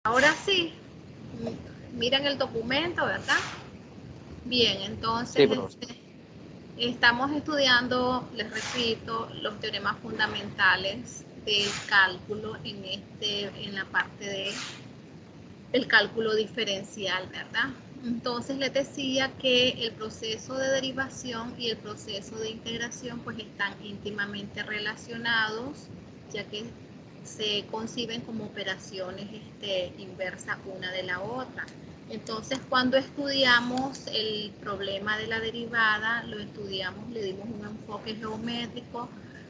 Ahora sí, miren el documento, ¿verdad? Bien, entonces estamos estudiando, les repito, los teoremas fundamentales del cálculo en la parte del cálculo diferencial, ¿verdad? Entonces les decía que el proceso de derivación y el proceso de integración pues están íntimamente relacionados, ya que se conciben como operaciones inversas una de la otra. Entonces, cuando estudiamos el problema de la derivada, lo estudiamos, le dimos un enfoque geométrico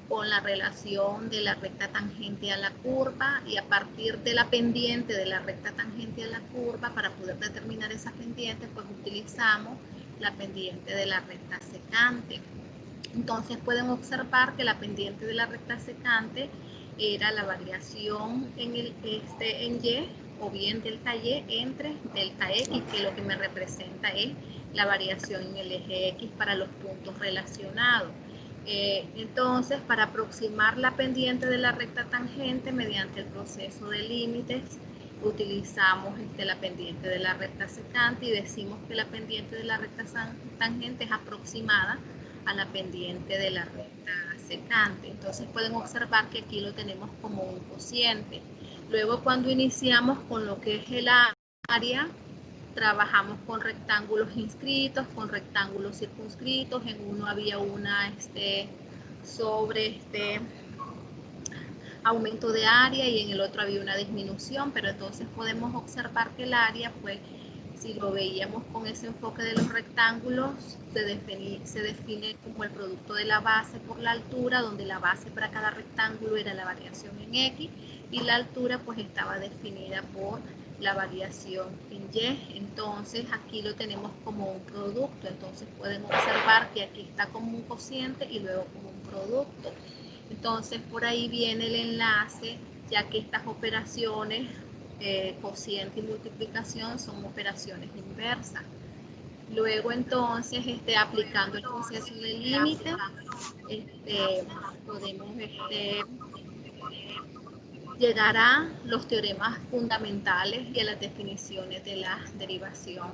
con la relación de la recta tangente a la curva, y a partir de la pendiente de la recta tangente a la curva, para poder determinar esa pendiente, pues utilizamos la pendiente de la recta secante. Entonces pueden observar que la pendiente de la recta secante era la variación en Y, o bien delta Y entre delta X, que lo que me representa es la variación en el eje X para los puntos relacionados. Entonces, para aproximar la pendiente de la recta tangente mediante el proceso de límites, utilizamos la pendiente de la recta secante y decimos que la pendiente de la recta tangente es aproximada a la pendiente de la recta secante. Entonces pueden observar que aquí lo tenemos como un cociente. Luego, cuando iniciamos con lo que es el área, trabajamos con rectángulos inscritos, con rectángulos circunscritos. En uno había una sobre aumento de área y en el otro había una disminución, pero entonces podemos observar que el área, pues, si lo veíamos con ese enfoque de los rectángulos, se define como el producto de la base por la altura, donde la base para cada rectángulo era la variación en X y la altura pues estaba definida por la variación en Y. Entonces aquí lo tenemos como un producto. Entonces pueden observar que aquí está como un cociente y luego como un producto. Entonces por ahí viene el enlace, ya que estas operaciones cociente y multiplicación son operaciones inversas. Luego entonces aplicando el proceso de límite, podemos llegar a los teoremas fundamentales y a las definiciones de la derivación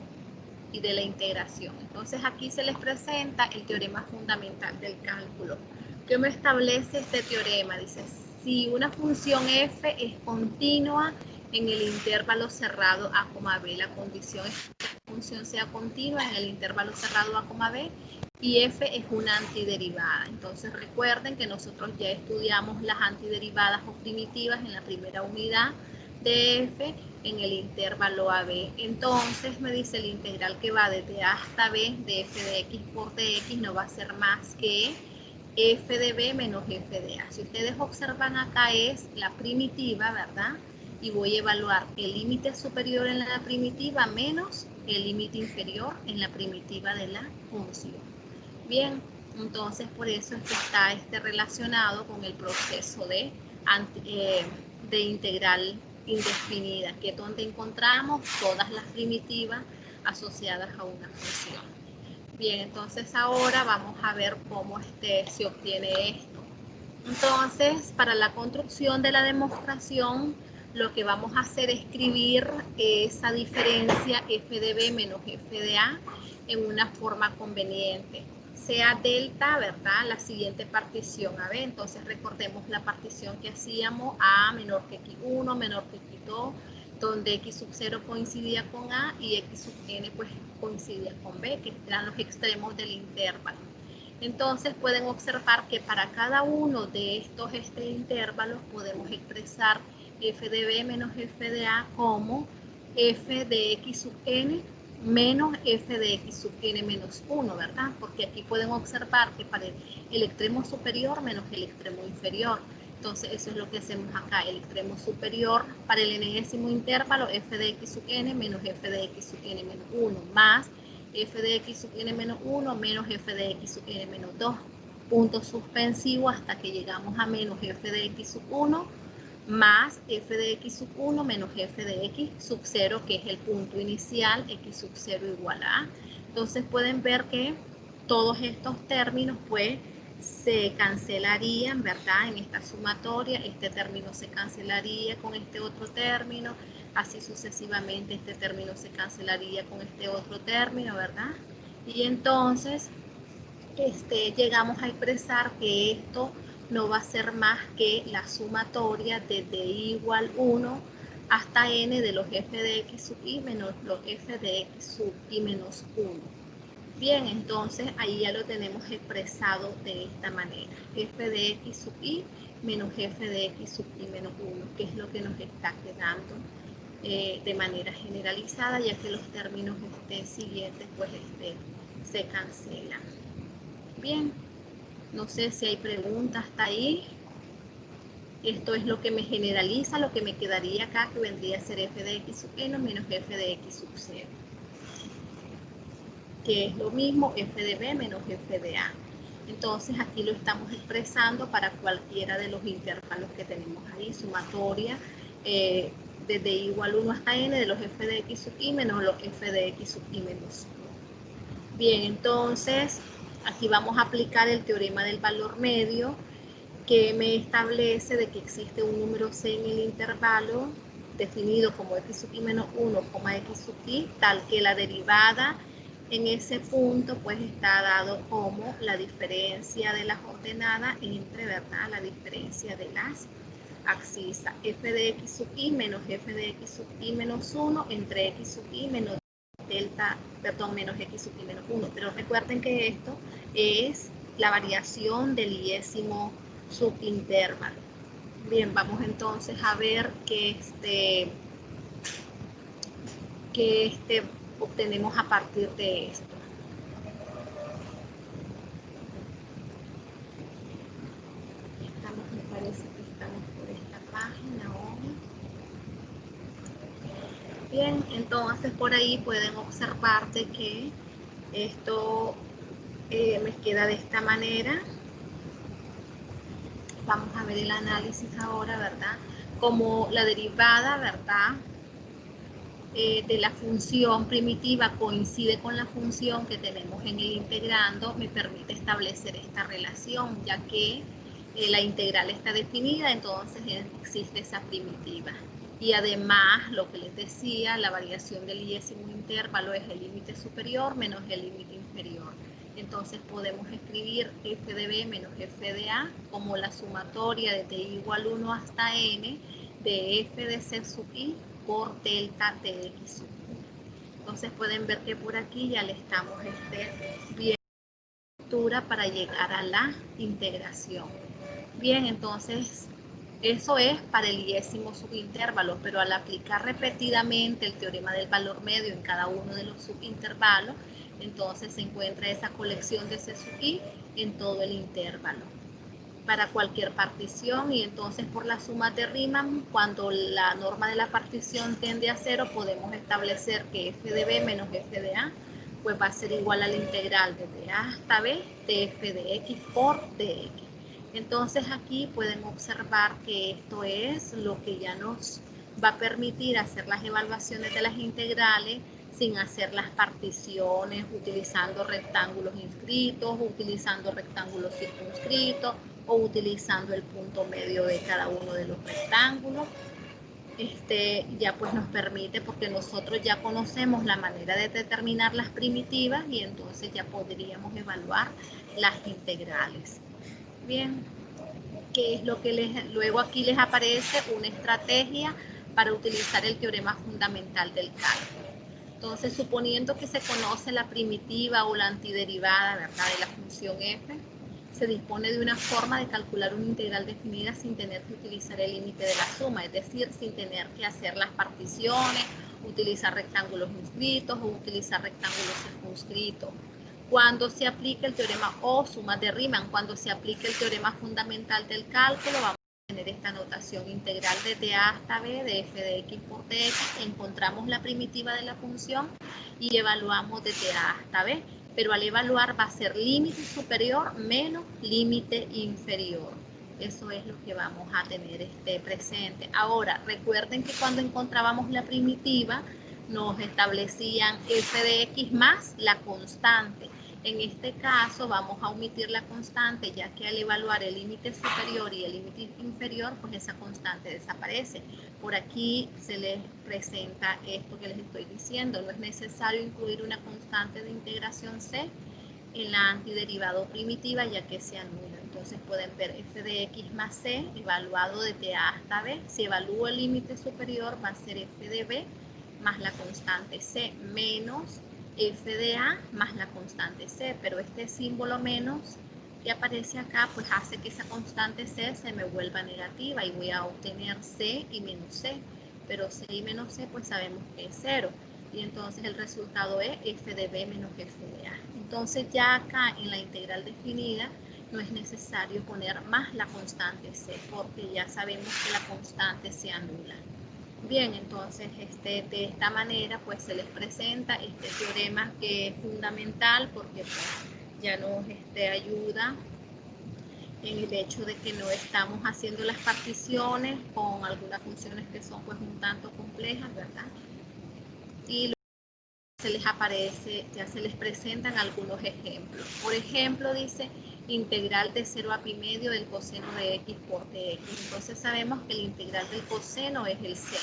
y de la integración. Entonces aquí se les presenta el teorema fundamental del cálculo. ¿Qué me establece este teorema? Dice, si una función f es continua en el intervalo cerrado a, b, la condición es que la función sea continua en el intervalo cerrado a, b, y f es una antiderivada. Entonces recuerden que nosotros ya estudiamos las antiderivadas o primitivas en la primera unidad de f en el intervalo AB. Entonces me dice el integral que va desde A hasta B de f de x por dx no va a ser más que f de b menos f de a. Si ustedes observan acá es la primitiva, ¿verdad? Y voy a evaluar el límite superior en la primitiva menos el límite inferior en la primitiva de la función. Bien, entonces por eso es que está relacionado con el proceso de integral indefinida, que es donde encontramos todas las primitivas asociadas a una función. Bien, entonces ahora vamos a ver cómo se obtiene esto. Entonces, para la construcción de la demostración, lo que vamos a hacer es escribir esa diferencia f de b menos f de a en una forma conveniente. Sea delta, ¿verdad? La siguiente partición, a ver, entonces recordemos la partición que hacíamos, a menor que x1, menor que x2, donde x sub 0 coincidía con a y x sub n pues coincidía con b, que eran los extremos del intervalo. Entonces pueden observar que para cada uno de estos intervalos podemos expresar f de b menos f de a como f de x sub n menos f de x sub n menos 1, ¿verdad? Porque aquí pueden observar que para el extremo superior menos el extremo inferior. Entonces eso es lo que hacemos acá, el extremo superior para el enésimo intervalo, f de x sub n menos f de x sub n menos 1, más f de x sub n menos 1 menos f de x sub n menos 2. Punto suspensivo hasta que llegamos a menos f de x sub 1 más f de x sub 1 menos f de x sub 0, que es el punto inicial, x sub 0 igual a. Entonces pueden ver que todos estos términos pues se cancelarían, ¿verdad? En esta sumatoria, este término se cancelaría con este otro término, así sucesivamente este término se cancelaría con este otro término, ¿verdad? Y entonces llegamos a expresar que esto no va a ser más que la sumatoria desde i igual 1 hasta n de los f de x sub i menos los f de x sub i menos 1. Bien, entonces ahí ya lo tenemos expresado de esta manera. F de x sub i menos f de x sub i menos 1, que es lo que nos está quedando de manera generalizada, ya que los términos siguientes pues se cancelan. Bien, no sé si hay preguntas hasta ahí. Esto es lo que me generaliza, lo que me quedaría acá, que vendría a ser f de x sub n menos f de x sub 0. Que es lo mismo f de b menos f de a. Entonces aquí lo estamos expresando para cualquiera de los intervalos que tenemos ahí, sumatoria desde i igual 1 hasta n de los f de x sub i menos los f de x sub i menos 1. Bien, entonces aquí vamos a aplicar el teorema del valor medio, que me establece de que existe un número c en el intervalo definido como x sub i menos 1, x sub i, tal que la derivada en ese punto pues está dado como la diferencia de las ordenadas entre, ¿verdad?, la diferencia de las abscisas f de x sub i menos f de x sub i menos 1 entre x sub i menos delta, perdón, menos x sub i menos 1. Pero recuerden que esto es la variación del iésimo subintervalo. Bien, vamos entonces a ver que obtenemos a partir de esto. Me parece que estamos por esta página hoy. Bien, entonces por ahí pueden observar de que esto me queda de esta manera. Vamos a ver el análisis ahora, ¿verdad? Como la derivada, ¿verdad?, de la función primitiva coincide con la función que tenemos en el integrando, me permite establecer esta relación, ya que la integral está definida, entonces existe esa primitiva. Y además, lo que les decía, la variación del iésimo intervalo es el límite superior menos el límite inferior. Entonces podemos escribir f de b menos f de a como la sumatoria desde i igual 1 hasta n de f de c sub i por delta de x sub 1. Entonces pueden ver que por aquí ya le estamos viendo la estructura para llegar a la integración. Bien, entonces eso es para el iésimo subintervalo, pero al aplicar repetidamente el teorema del valor medio en cada uno de los subintervalos, entonces se encuentra esa colección de C sub i en todo el intervalo para cualquier partición, y entonces por la suma de Riemann, cuando la norma de la partición tiende a 0, podemos establecer que f de b menos f de a pues va a ser igual a la integral desde a hasta b de f de x por dx. Entonces aquí pueden observar que esto es lo que ya nos va a permitir hacer las evaluaciones de las integrales sin hacer las particiones, utilizando rectángulos inscritos, utilizando rectángulos circunscritos o utilizando el punto medio de cada uno de los rectángulos. Ya pues nos permite, porque nosotros ya conocemos la manera de determinar las primitivas, y entonces ya podríamos evaluar las integrales. Bien, ¿qué es lo que luego aquí les aparece? Una estrategia para utilizar el teorema fundamental del cálculo. Entonces, suponiendo que se conoce la primitiva o la antiderivada, ¿verdad?, de la función f, se dispone de una forma de calcular una integral definida sin tener que utilizar el límite de la suma, es decir, sin tener que hacer las particiones, utilizar rectángulos inscritos o utilizar rectángulos circunscritos. Cuando se aplica el teorema o sumas de Riemann, cuando se aplica el teorema fundamental del cálculo, vamos a tener esta notación integral desde a hasta b de f de x por dx. Encontramos la primitiva de la función y evaluamos desde a hasta b, pero al evaluar va a ser límite superior menos límite inferior. Eso es lo que vamos a tener presente. Ahora, recuerden que cuando encontrábamos la primitiva, nos establecían f de x más la constante. En este caso vamos a omitir la constante, ya que al evaluar el límite superior y el límite inferior, pues esa constante desaparece. Por aquí se les presenta esto que les estoy diciendo. No es necesario incluir una constante de integración C en la antiderivada primitiva, ya que se anula. Entonces pueden ver f de x más c evaluado desde a hasta b. Si evalúo el límite superior, va a ser f de b más la constante c menos f de a más la constante c, pero este símbolo menos que aparece acá pues hace que esa constante c se me vuelva negativa y voy a obtener c y menos c, pero c y menos c pues sabemos que es 0 y entonces el resultado es f de b menos f de a. Entonces ya acá en la integral definida no es necesario poner más la constante c porque ya sabemos que la constante se anula. Bien, entonces de esta manera pues se les presenta este teorema que es fundamental porque pues, ya nos ayuda en el hecho de que no estamos haciendo las particiones con algunas funciones que son pues un tanto complejas, ¿verdad? Y se les aparece, ya se les presentan algunos ejemplos. Por ejemplo, dice integral de 0 a pi medio del coseno de x por dx. Entonces sabemos que el integral del coseno es el seno.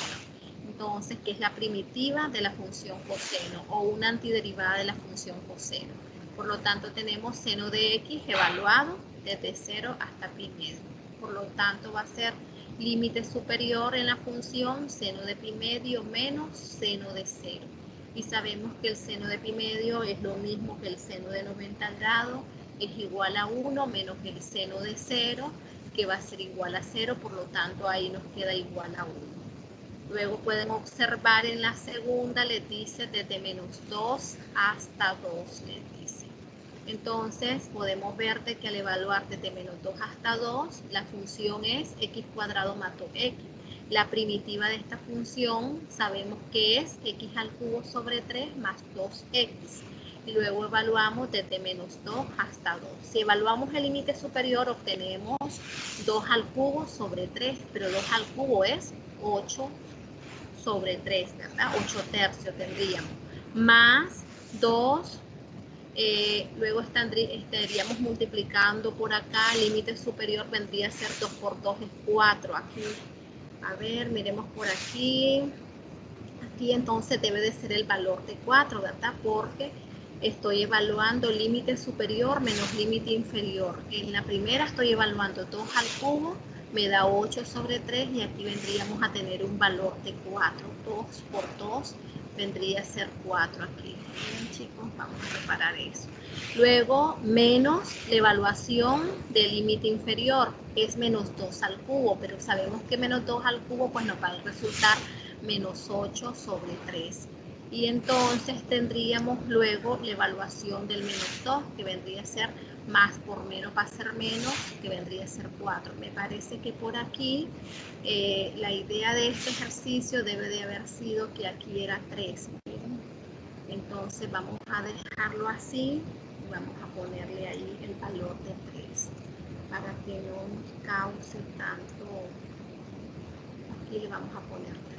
Entonces, que es la primitiva de la función coseno o una antiderivada de la función coseno. Por lo tanto, tenemos seno de x evaluado desde 0 hasta pi medio. Por lo tanto, va a ser límite superior en la función seno de pi medio menos seno de 0. Y sabemos que el seno de pi medio es lo mismo que el seno de 90 grados, es igual a 1 menos el seno de 0, que va a ser igual a 0, por lo tanto ahí nos queda igual a 1. Luego pueden observar en la segunda, les dice desde menos 2 hasta 2, les dice. Entonces podemos ver de que al evaluar desde menos 2 hasta 2, la función es x cuadrado más 2x. La primitiva de esta función sabemos que es x al cubo sobre 3 más 2x. Y luego evaluamos desde menos 2 hasta 2. Si evaluamos el límite superior, obtenemos 2 al cubo sobre 3, pero 2 al cubo es 8 sobre 3, ¿verdad? 8 tercios tendríamos. Más 2, luego estaríamos multiplicando por acá, el límite superior vendría a ser 2 por 2 es 4. Aquí, a ver, miremos por aquí. Aquí entonces debe de ser el valor de 4, ¿verdad? Porque estoy evaluando límite superior menos límite inferior. En la primera estoy evaluando 2 al cubo, me da 8 sobre 3 y aquí vendríamos a tener un valor de 4. 2 por 2 vendría a ser 4 aquí. Bien, chicos, vamos a separar eso. Luego, menos la evaluación del límite inferior es menos 2 al cubo, pero sabemos que menos 2 al cubo pues nos va a resultar menos 8 sobre 3. Y entonces tendríamos luego la evaluación del menos 2, que vendría a ser más por menos va a ser menos, que vendría a ser 4. Me parece que por aquí la idea de este ejercicio debe de haber sido que aquí era 3. ¿Bien? Entonces vamos a dejarlo así y vamos a ponerle ahí el valor de 3 para que no nos cause tanto. Aquí le vamos a poner 3.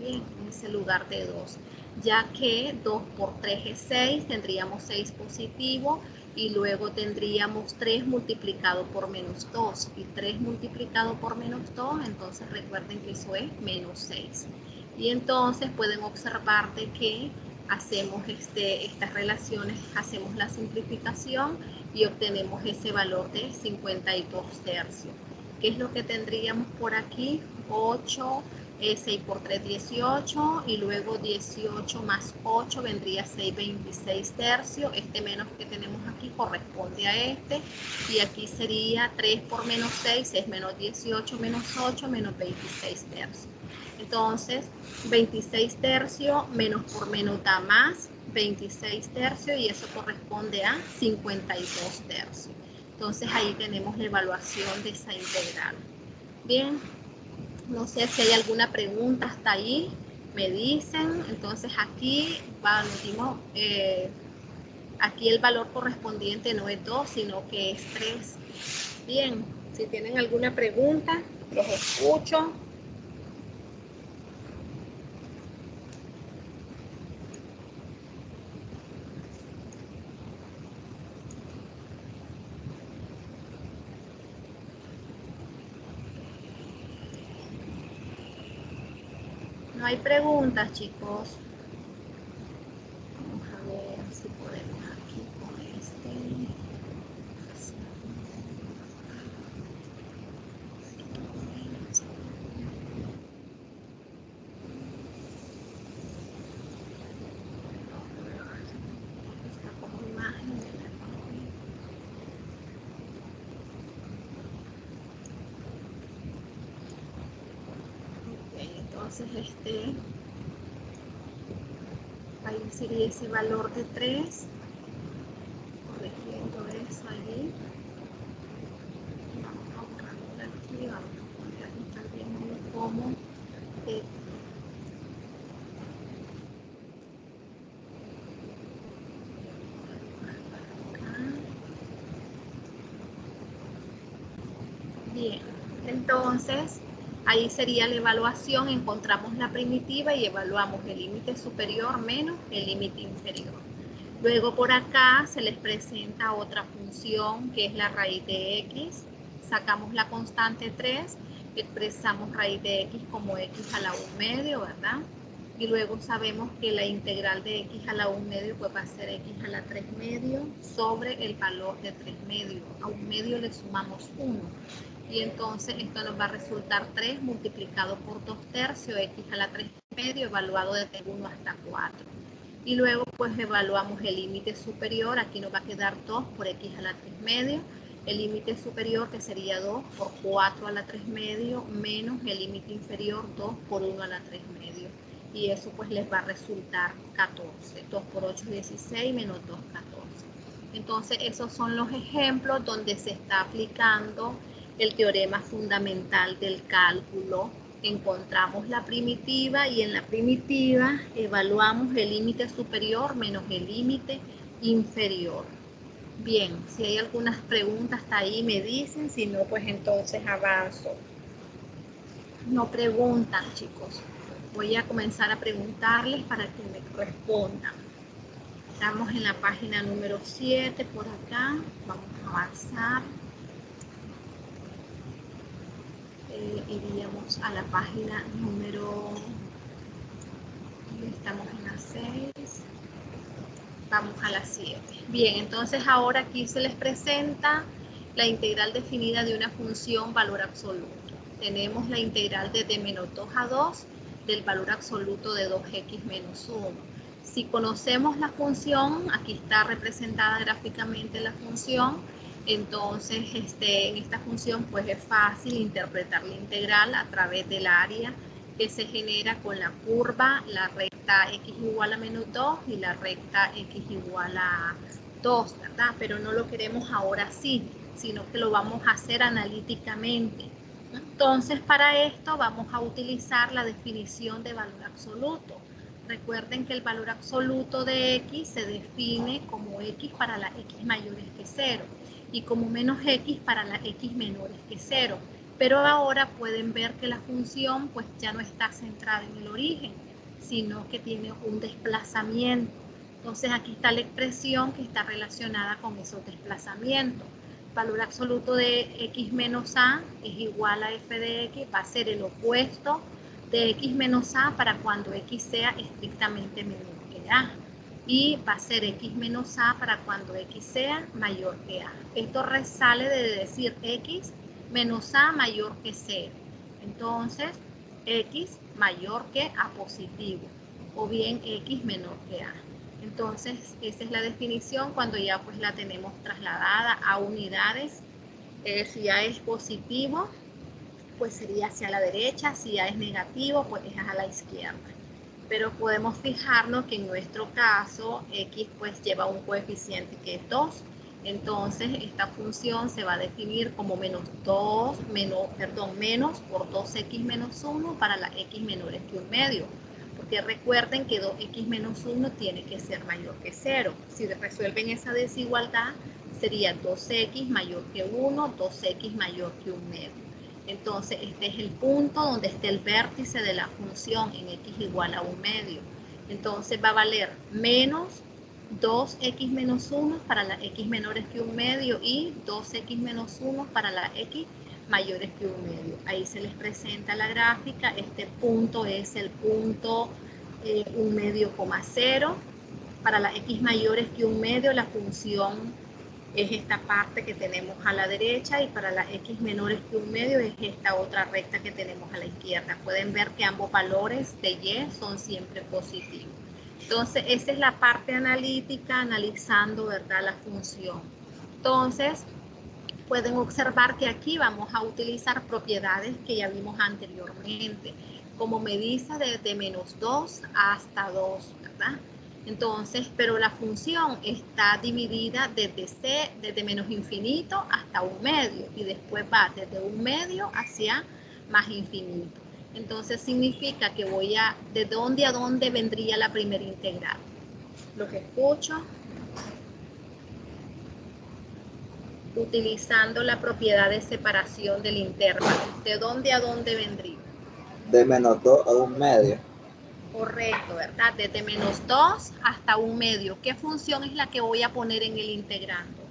Bien, en ese lugar de 2, ya que 2 por 3 es 6, tendríamos 6 positivo y luego tendríamos 3 multiplicado por menos 2 y 3 multiplicado por menos 2, entonces recuerden que eso es menos 6. Y entonces pueden observar de que hacemos estas relaciones, hacemos la simplificación y obtenemos ese valor de 52 tercios. ¿Qué es lo que tendríamos por aquí? 8, 6 por 3, 18, y luego 18 más 8 vendría a 6, 26 tercios. Este menos que tenemos aquí corresponde a este, y aquí sería 3 por menos 6, es menos 18 menos 8, menos 26 tercios. Entonces, 26 tercios menos por menos da más 26 tercios, y eso corresponde a 52 tercios. Entonces ahí tenemos la evaluación de esa integral. Bien, no sé si hay alguna pregunta hasta ahí, me dicen. Entonces aquí aquí el valor correspondiente no es 2, sino que es 3. Bien, si tienen alguna pregunta, los escucho. No hay preguntas, chicos. Vamos a ver si podemos aquí con este. Está como imagen. Ok, entonces ahí sería ese valor de 3, corrigiendo eso allí. Vamos a borrarlo aquí, vamos a poner también como bien, entonces ahí sería la evaluación, encontramos la primitiva y evaluamos el límite superior menos el límite inferior. Luego por acá se les presenta otra función que es la raíz de x. Sacamos la constante 3, expresamos raíz de x como x a la 1 medio, ¿verdad? Y luego sabemos que la integral de x a la 1 medio pues va a ser x a la 3 medio sobre el valor de 3 medio. A 1 medio le sumamos 1. Y entonces esto nos va a resultar 3 multiplicado por 2 tercios, x a la 3 medio, evaluado desde 1 hasta 4. Y luego pues evaluamos el límite superior, aquí nos va a quedar 2 por x a la 3 medio, el límite superior que sería 2 por 4 a la 3 medio, menos el límite inferior 2 por 1 a la 3 medio. Y eso pues les va a resultar 14, 2 por 8 es 16, menos 2, 14. Entonces esos son los ejemplos donde se está aplicando el teorema fundamental del cálculo. Encontramos la primitiva y en la primitiva evaluamos el límite superior menos el límite inferior. Bien, si hay algunas preguntas hasta ahí me dicen, si no pues entonces avanzo. No preguntan, chicos. Voy a comenzar a preguntarles para que me respondan. Estamos en la página número 7 por acá. Vamos a avanzar. Iríamos a la página número, estamos en la 6, vamos a la 7. Bien, entonces ahora aquí se les presenta la integral definida de una función valor absoluto. Tenemos la integral desde menos 2 a 2 del valor absoluto de 2x menos 1. Si conocemos la función, aquí está representada gráficamente la función. Entonces, en esta función pues es fácil interpretar la integral a través del área que se genera con la curva, la recta x igual a menos 2 y la recta x igual a 2, ¿verdad? Pero no lo queremos ahora así, sino que lo vamos a hacer analíticamente. Entonces, para esto vamos a utilizar la definición de valor absoluto. Recuerden que el valor absoluto de x se define como x para las x mayores que 0 y como menos x para las x menores que 0. Pero ahora pueden ver que la función pues ya no está centrada en el origen, sino que tiene un desplazamiento. Entonces aquí está la expresión que está relacionada con esos desplazamientos. Valor absoluto de x menos a es igual a f de x, va a ser el opuesto de x menos a para cuando x sea estrictamente menor que a. Y va a ser x menos a para cuando x sea mayor que a. Esto resale de decir x menos a mayor que 0. Entonces, x mayor que a positivo o bien x menor que a. Entonces, esa es la definición cuando ya pues la tenemos trasladada a unidades. Si ya es positivo, pues sería hacia la derecha, si ya es negativo, pues es a la izquierda. Pero podemos fijarnos que en nuestro caso, x pues lleva un coeficiente que es 2. Entonces, esta función se va a definir como menos por 2x menos 1 para las x menores que 1 medio. Porque recuerden que 2x menos 1 tiene que ser mayor que 0. Si resuelven esa desigualdad, sería 2x mayor que 1, 2x mayor que 1 medio. Entonces, este es el punto donde está el vértice de la función en x igual a 1 medio. Entonces, va a valer menos 2x menos 1 para las x menores que 1 medio y 2x menos 1 para las x mayores que 1/2. Ahí se les presenta la gráfica. Este punto es el punto 1/2,0. Para las x mayores que 1/2, la función es esta parte que tenemos a la derecha, y para las x menores que 1/2 es esta otra recta que tenemos a la izquierda. Pueden ver que ambos valores de y son siempre positivos. Entonces, esa es la parte analítica, analizando, ¿verdad?, la función. Entonces, pueden observar que aquí vamos a utilizar propiedades que ya vimos anteriormente, como medida desde -2 hasta 2, ¿verdad? Entonces, pero la función está dividida desde menos infinito hasta 1/2, y después va desde 1/2 hacia más infinito. Entonces significa que ¿de dónde a dónde vendría la primera integral? Los escucho. Utilizando la propiedad de separación del intervalo. ¿De dónde a dónde vendría? De -2 a 1/2. Correcto, ¿verdad? Desde -2 hasta 1/2. ¿Qué función es la que voy a poner en el integrando?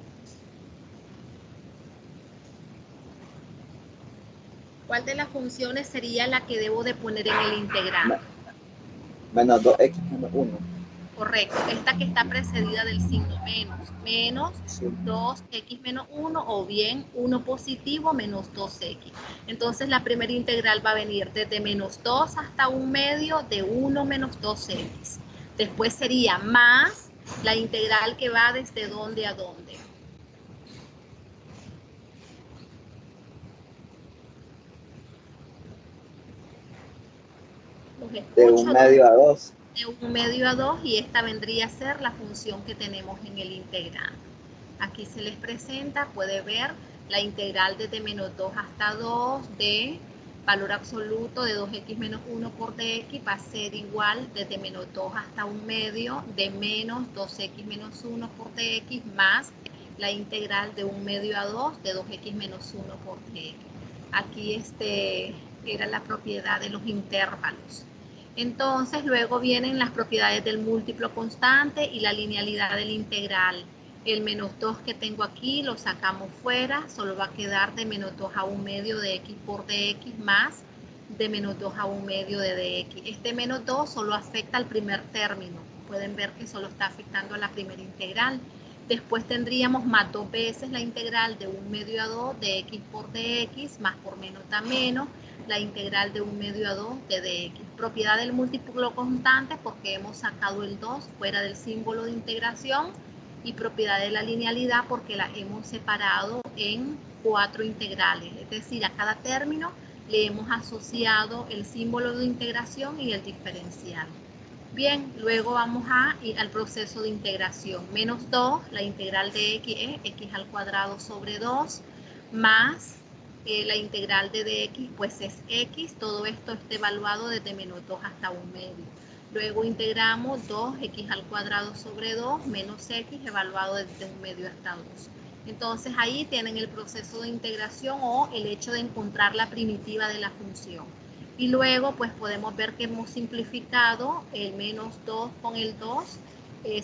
¿Cuál de las funciones sería la que debo de poner en el integrando? -2x menos 1. Correcto, esta que está precedida del signo menos Sí. 2x menos 1, o bien 1 positivo menos 2x. Entonces la primera integral va a venir desde -2 hasta 1/2 de 1 menos 2x. Después sería más la integral que va desde dónde a dónde. De 1/2 a 2. De 1/2 a 2, y esta vendría a ser la función que tenemos en el integrando. Aquí se les presenta, puede ver la integral desde -2 hasta 2 de valor absoluto de 2x menos 1 por dx va a ser igual desde -2 hasta 1/2 de menos 2x menos 1 por dx más la integral de 1/2 a 2 de 2x menos 1 por dx. Aquí era la propiedad de los intervalos. Entonces, luego vienen las propiedades del múltiplo constante y la linealidad del integral. El -2 que tengo aquí lo sacamos fuera, solo va a quedar de -2 a 1/2 de x por dx más de -2 a 1/2 de dx. Este -2 solo afecta al primer término. Pueden ver que solo está afectando a la primera integral. Después tendríamos más 2 veces la integral de 1/2 a 2 de x por dx, más por menos da menos, la integral de 1/2 a 2 de dx. Propiedad del múltiplo constante, porque hemos sacado el 2 fuera del símbolo de integración, y propiedad de la linealidad, porque la hemos separado en 4 integrales, es decir, a cada término le hemos asociado el símbolo de integración y el diferencial. Bien, luego vamos a ir al proceso de integración. -2, la integral de x es x al cuadrado sobre 2, más la integral de dx, pues es x. Todo esto está evaluado desde -2 hasta 1/2. Luego integramos 2x al cuadrado sobre 2 menos x, evaluado desde 1/2 hasta 2. Entonces ahí tienen el proceso de integración, o el hecho de encontrar la primitiva de la función. Y luego pues podemos ver que hemos simplificado el -2 con el 2,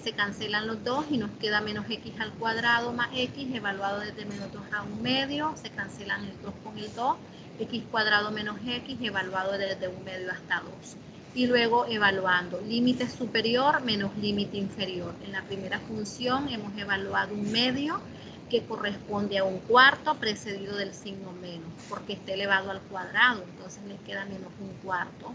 se cancelan los 2 y nos queda menos x al cuadrado más x, evaluado desde -2 a 1/2, se cancelan el 2 con el 2, x cuadrado menos x, evaluado desde 1/2 hasta 2. Y luego evaluando límite superior menos límite inferior. En la primera función hemos evaluado 1/2, que corresponde a 1/4 precedido del signo menos, porque está elevado al cuadrado, entonces le queda menos 1/4.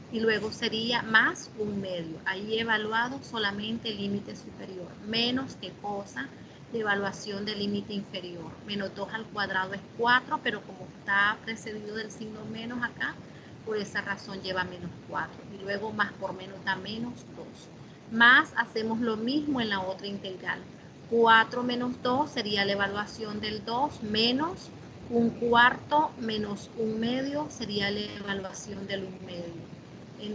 Y luego sería más 1/2. Ahí evaluado solamente el límite superior. Menos, ¿qué cosa? La evaluación del límite inferior. -2 al cuadrado es 4, pero como está precedido del signo menos acá, por esa razón lleva -4. Y luego más por menos da menos 2. Más hacemos lo mismo en la otra integral. 4 menos 2 sería la evaluación del 2, menos 1/4 menos 1/2 sería la evaluación del 1/2.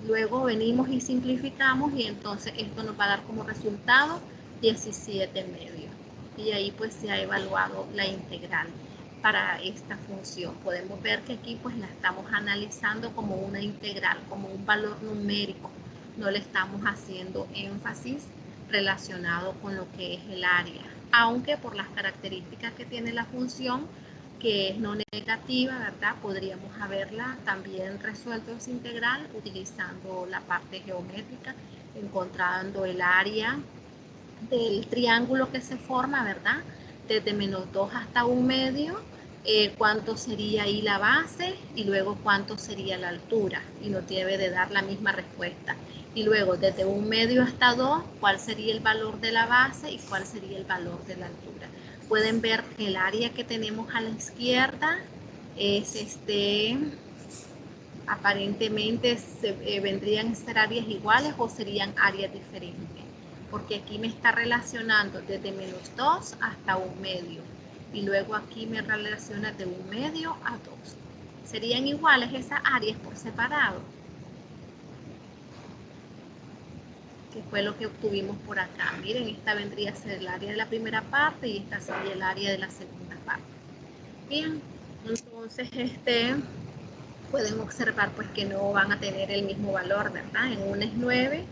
Luego venimos y simplificamos, y entonces esto nos va a dar como resultado 17/2. Y ahí pues se ha evaluado la integral para esta función. Podemos ver que aquí pues la estamos analizando como una integral, como un valor numérico. No le estamos haciendo énfasis relacionado con lo que es el área, aunque por las características que tiene la función que es no negativa, ¿verdad? Podríamos haberla también resuelto esa integral utilizando la parte geométrica, encontrando el área del triángulo que se forma, ¿verdad? Desde -2 hasta 1/2, cuánto sería ahí la base y luego cuánto sería la altura, y nos debe de dar la misma respuesta. Y luego desde 1/2 hasta 2, cuál sería el valor de la base y cuál sería el valor de la altura. Pueden ver que el área que tenemos a la izquierda es aparentemente vendrían a ser áreas iguales o serían áreas diferentes, porque aquí me está relacionando desde -2 hasta 1/2 y luego aquí me relaciona de 1/2 a 2. ¿Serían iguales esas áreas por separado? Que fue lo que obtuvimos por acá. Miren, esta vendría a ser el área de la primera parte y esta sería el área de la segunda parte. Bien, entonces pueden observar pues que no van a tener el mismo valor, ¿verdad? En una es 9.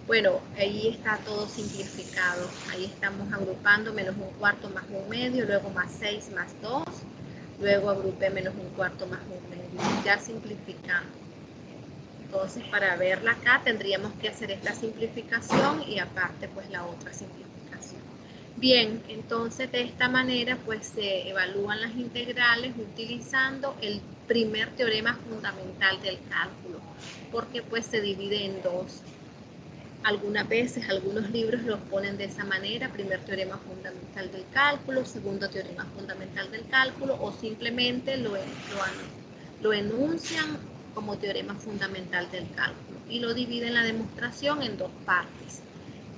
Bueno, ahí está todo simplificado. Ahí estamos agrupando -1/4 más 1/2, luego más 6 más 2, luego agrupé -1/4 más 1/2, ya simplificando. Entonces, para verla acá tendríamos que hacer esta simplificación y aparte pues la otra simplificación. Bien, entonces de esta manera pues se evalúan las integrales utilizando el primer teorema fundamental del cálculo, porque pues se divide en dos. Algunas veces algunos libros los ponen de esa manera: primer teorema fundamental del cálculo, segundo teorema fundamental del cálculo, o simplemente lo enuncian como teorema fundamental del cálculo y lo dividen la demostración en dos partes.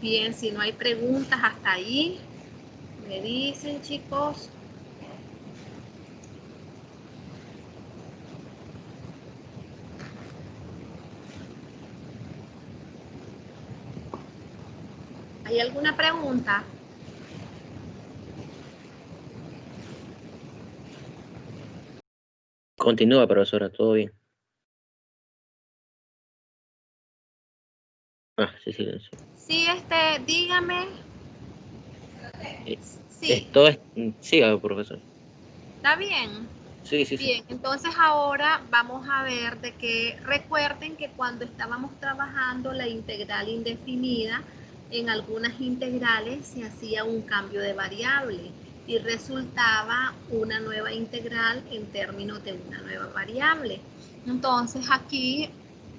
Bien, si no hay preguntas hasta ahí, me dicen, chicos. ¿Hay alguna pregunta? Continúa, profesora, todo bien. Ah, sí, silencio. Sí, dígame. Sí. Esto es... Siga, profesor. ¿Está bien? Sí, sí, Bien, sí. entonces ahora vamos a ver de que recuerden que cuando estábamos trabajando la integral indefinida, en algunas integrales se hacía un cambio de variable y resultaba una nueva integral en términos de una nueva variable. Entonces aquí,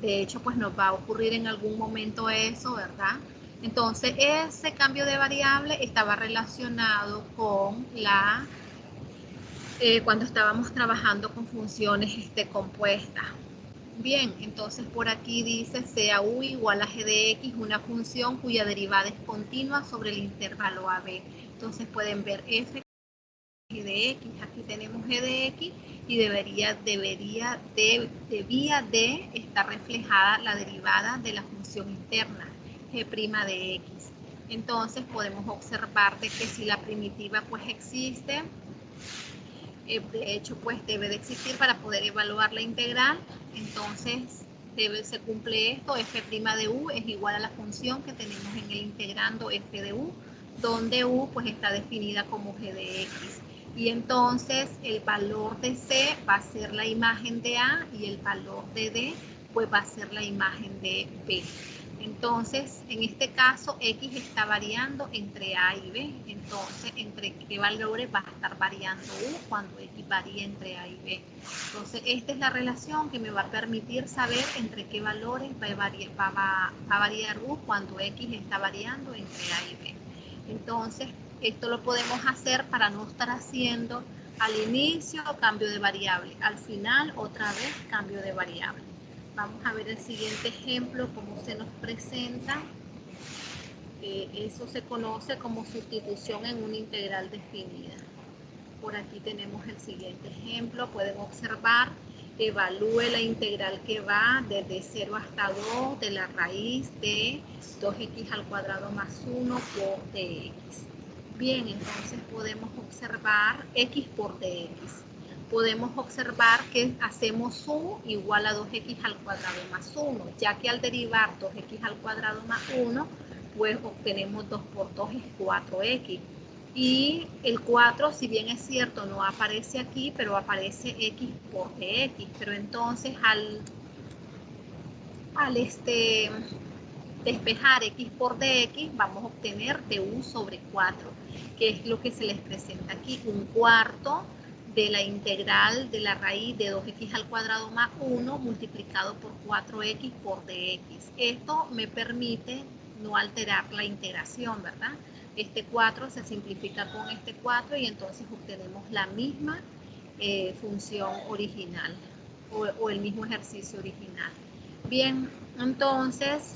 de hecho, pues nos va a ocurrir en algún momento eso, ¿verdad? Entonces ese cambio de variable estaba relacionado con cuando estábamos trabajando con funciones compuestas. Bien, entonces por aquí dice sea u igual a g de x, una función cuya derivada es continua sobre el intervalo AB. Entonces pueden ver f g de x, aquí tenemos g de x y debía de estar reflejada la derivada de la función interna g' de x. Entonces podemos observar de que si la primitiva pues existe, de hecho pues debe de existir para poder evaluar la integral. Entonces se cumple esto: f' de u es igual a la función que tenemos en el integrando f de u, donde u pues está definida como g de x, y entonces el valor de c va a ser la imagen de a y el valor de d pues va a ser la imagen de b. Entonces, en este caso, X está variando entre A y B. Entonces, ¿entre qué valores va a estar variando U cuando X varía entre A y B? Entonces, esta es la relación que me va a permitir saber entre qué valores va a variar U cuando X está variando entre A y B. Entonces, esto lo podemos hacer para no estar haciendo al inicio cambio de variable, al final otra vez cambio de variable. Vamos a ver el siguiente ejemplo, cómo se nos presenta. Eso se conoce como sustitución en una integral definida. Por aquí tenemos el siguiente ejemplo. Pueden observar, evalúe la integral que va desde 0 hasta 2 de la raíz de 2x al cuadrado más 1 por dx. Bien, entonces podemos observar x por dx. Podemos observar que hacemos u igual a 2x al cuadrado más 1, ya que al derivar 2x al cuadrado más 1, pues obtenemos 2 por 2 es 4x. Y el 4, si bien es cierto, no aparece aquí, pero aparece x por dx. Pero entonces al despejar x por dx, vamos a obtener du sobre 4, que es lo que se les presenta aquí, un cuarto de la integral de la raíz de 2x al cuadrado más 1 multiplicado por 4x por dx. Esto me permite no alterar la integración, ¿verdad? Este 4 se simplifica con este 4 y entonces obtenemos la misma función original o el mismo ejercicio original. Bien, entonces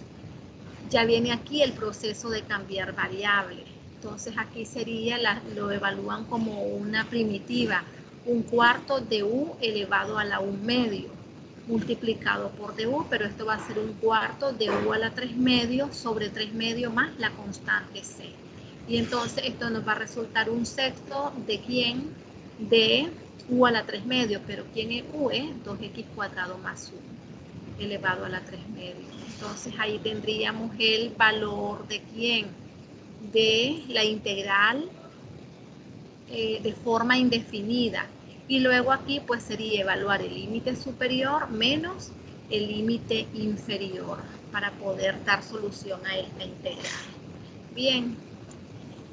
ya viene aquí el proceso de cambiar variable. Entonces aquí sería, lo evalúan como una primitiva, un cuarto de u elevado a la 1 medio, multiplicado por du, pero esto va a ser un cuarto de u a la 3 medio sobre 3 medio más la constante c. Y entonces esto nos va a resultar un sexto de quién, de u a la 3 medio, pero ¿quién es u? Es 2x cuadrado más 1 elevado a la 3 medio. Entonces ahí tendríamos el valor de quién, de la integral de forma indefinida. Y luego aquí pues sería evaluar el límite superior menos el límite inferior para poder dar solución a esta integral. Bien,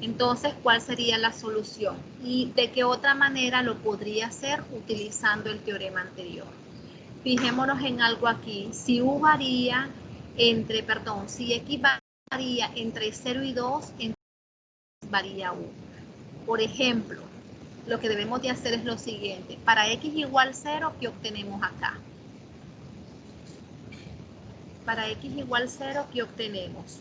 entonces ¿cuál sería la solución? ¿Y de qué otra manera lo podría hacer utilizando el teorema anterior? Fijémonos en algo aquí. Si u varía entre, si x varía entre 0 y 2, entonces varía u. Por ejemplo, lo que debemos de hacer es lo siguiente. Para x igual 0, ¿qué obtenemos acá? Para x igual 0, ¿qué obtenemos?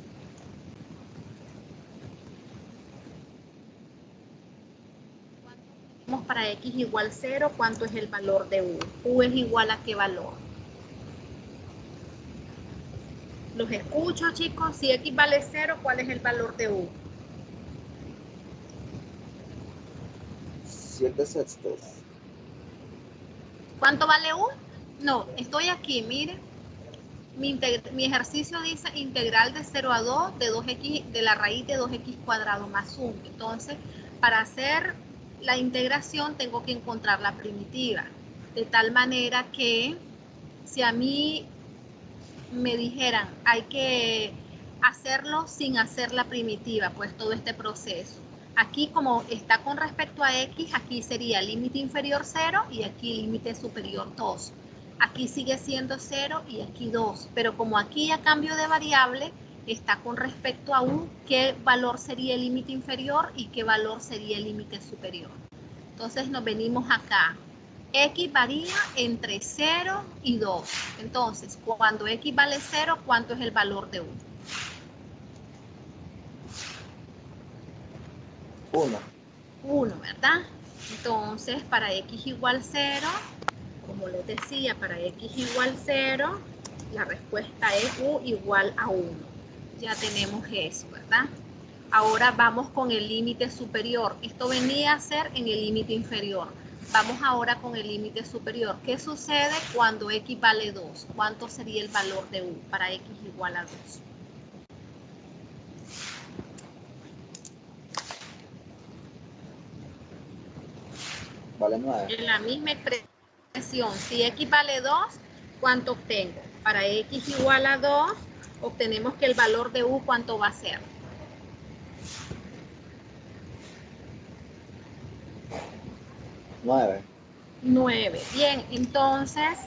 Para x igual 0, ¿cuánto es el valor de u? U es igual a ¿qué valor? Los escucho, chicos. Si x vale 0, ¿cuál es el valor de u? 7 sextos. ¿Cuánto vale u? No, estoy aquí, miren. Mi ejercicio dice integral de 0 a 2 de 2x, de la raíz de 2x cuadrado más 1. Entonces, para hacer la integración tengo que encontrar la primitiva. De tal manera que si a mí me dijeran hay que hacerlo sin hacer la primitiva, pues todo este proceso. Aquí como está con respecto a x, aquí sería límite inferior 0 y aquí límite superior 2. Aquí sigue siendo 0 y aquí 2, pero como aquí a cambio de variable está con respecto a u, ¿qué valor sería el límite inferior y qué valor sería el límite superior? Entonces nos venimos acá. X varía entre 0 y 2. Entonces, cuando X vale 0, ¿cuánto es el valor de u? 1. 1, ¿verdad? Entonces, para X igual 0, como les decía, para X igual 0, la respuesta es u igual a 1. Ya tenemos eso, ¿verdad? Ahora vamos con el límite superior. Esto venía a ser en el límite inferior. Vamos ahora con el límite superior. ¿Qué sucede cuando x vale 2? ¿Cuánto sería el valor de u para x igual a 2? Vale 9. En la misma expresión, si x vale 2, ¿cuánto obtengo? Para x igual a 2, obtenemos que el valor de u, ¿cuánto va a ser? 9. 9. Bien, entonces,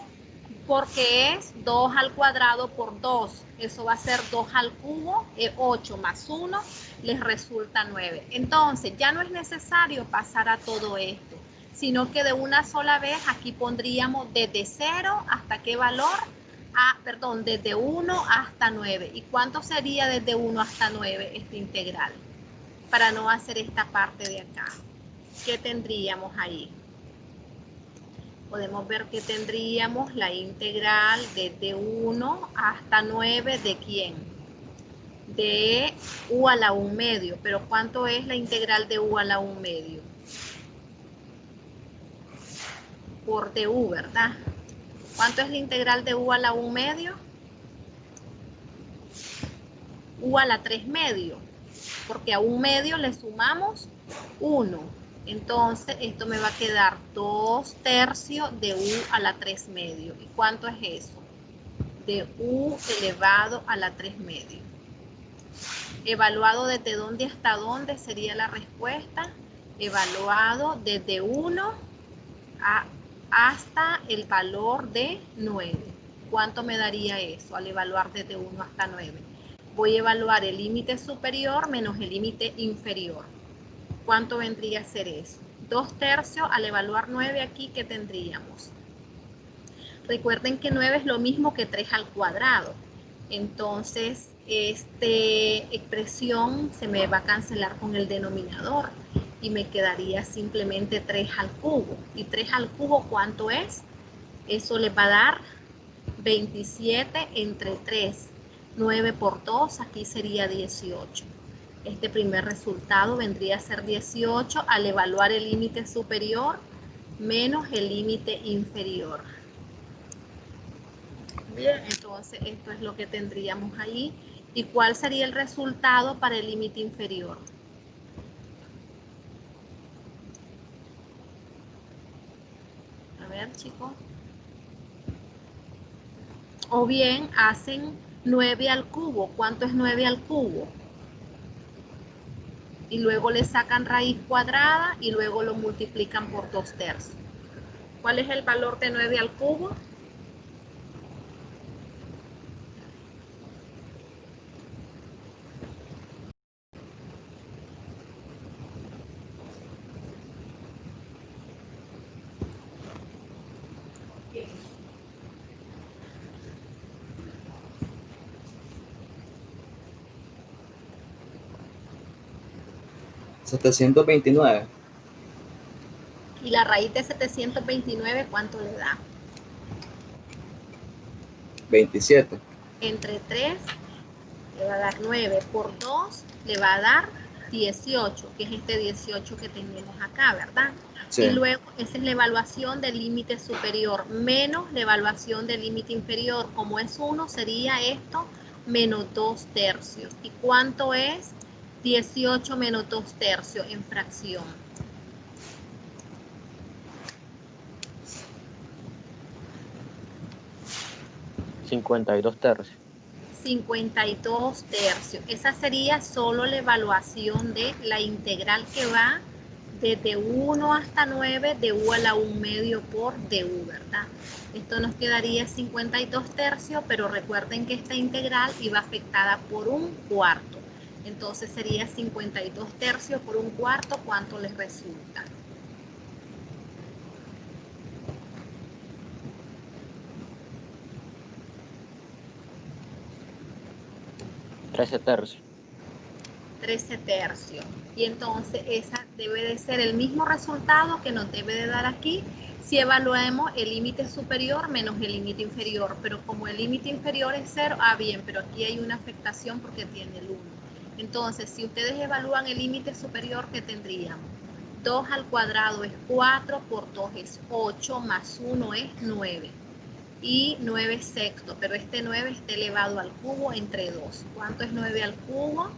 porque es 2 al cuadrado por 2, eso va a ser 2 al cubo, 8 más 1, les resulta 9. Entonces, ya no es necesario pasar a todo esto, sino que de una sola vez aquí pondríamos desde 0 hasta qué valor, desde 1 hasta 9. ¿Y cuánto sería desde 1 hasta 9 esta integral? Para no hacer esta parte de acá. ¿Qué tendríamos ahí? Podemos ver que tendríamos la integral desde 1 hasta 9 de ¿quién? De u a la 1 medio. Pero ¿cuánto es la integral de u a la 1 medio? Por du, ¿verdad? ¿Cuánto es la integral de u a la 1 medio? U a la 3 medio. Porque a 1 medio le sumamos 1. Entonces, esto me va a quedar 2 tercios de u a la 3 medio. ¿Y cuánto es eso? De u elevado a la 3 medio. Evaluado desde dónde hasta dónde sería la respuesta. Evaluado desde 1 hasta el valor de 9. ¿Cuánto me daría eso al evaluar desde 1 hasta 9? Voy a evaluar el límite superior menos el límite inferior. ¿Cuánto vendría a ser eso? 2 tercios al evaluar 9 aquí, ¿qué tendríamos? Recuerden que 9 es lo mismo que 3 al cuadrado. Entonces, esta expresión se me va a cancelar con el denominador y me quedaría simplemente 3 al cubo. ¿Y 3 al cubo cuánto es? Eso le va a dar 27 entre 3. 9 por 2, aquí sería 18. Este primer resultado vendría a ser 18 al evaluar el límite superior menos el límite inferior. Bien, entonces esto es lo que tendríamos ahí. ¿Y cuál sería el resultado para el límite inferior? A ver, chicos. O bien hacen 9 al cubo. ¿Cuánto es 9 al cubo? Y luego le sacan raíz cuadrada y luego lo multiplican por 2 tercios. ¿Cuál es el valor de 9 al cubo? $729. Y la raíz de 729, ¿cuánto le da? 27. Entre 3 le va a dar 9 por 2 le va a dar 18, que es este 18 que tenemos acá, ¿verdad? Sí. Y luego esa es la evaluación del límite superior menos la evaluación del límite inferior. Como es 1, sería esto menos 2 tercios. ¿Y cuánto es 18 menos 2 tercios en fracción? $52 tercios. 52 tercios. Esa sería solo la evaluación de la integral que va desde 1 hasta 9 de u a la 1 medio por du, ¿verdad? Esto nos quedaría 52 tercios, pero recuerden que esta integral iba afectada por un cuarto. Entonces sería 52 tercios por un cuarto, ¿cuánto les resulta? $13 tercios. 13 tercios. Y entonces esa debe de ser el mismo resultado que nos debe de dar aquí si evaluamos el límite superior menos el límite inferior. Pero como el límite inferior es 0, bien, pero aquí hay una afectación porque tiene el 1. Entonces, si ustedes evalúan el límite superior, ¿qué tendríamos? 2 al cuadrado es 4, por 2 es 8, más 1 es 9. Y 9 sexto, pero este 9 está elevado al cubo entre 2. ¿Cuánto es 9 al cubo?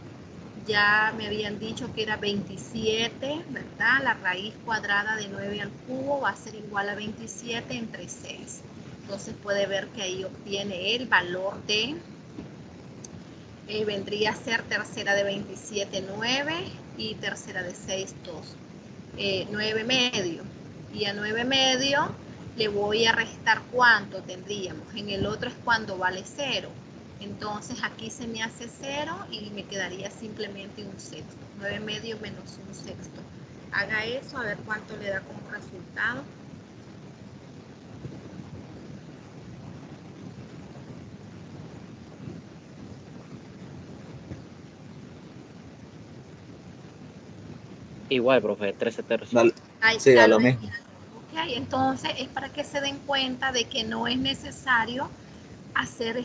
Ya me habían dicho que era 27, ¿verdad? La raíz cuadrada de 9 al cubo va a ser igual a 27 entre 6. Entonces puede ver que ahí obtiene el valor de, vendría a ser tercera de 27, 9 y tercera de 6, 2. 9 medio. Y a 9 medio le voy a restar cuánto tendríamos. En el otro es cuando vale 0. Entonces aquí se me hace 0 y me quedaría simplemente un sexto. 9 medio menos un sexto. Haga eso a ver cuánto le da como resultado. Igual, profe, 13 tercios. Dale. Sí, da lo mismo. Ok, entonces es para que se den cuenta de que no es necesario hacer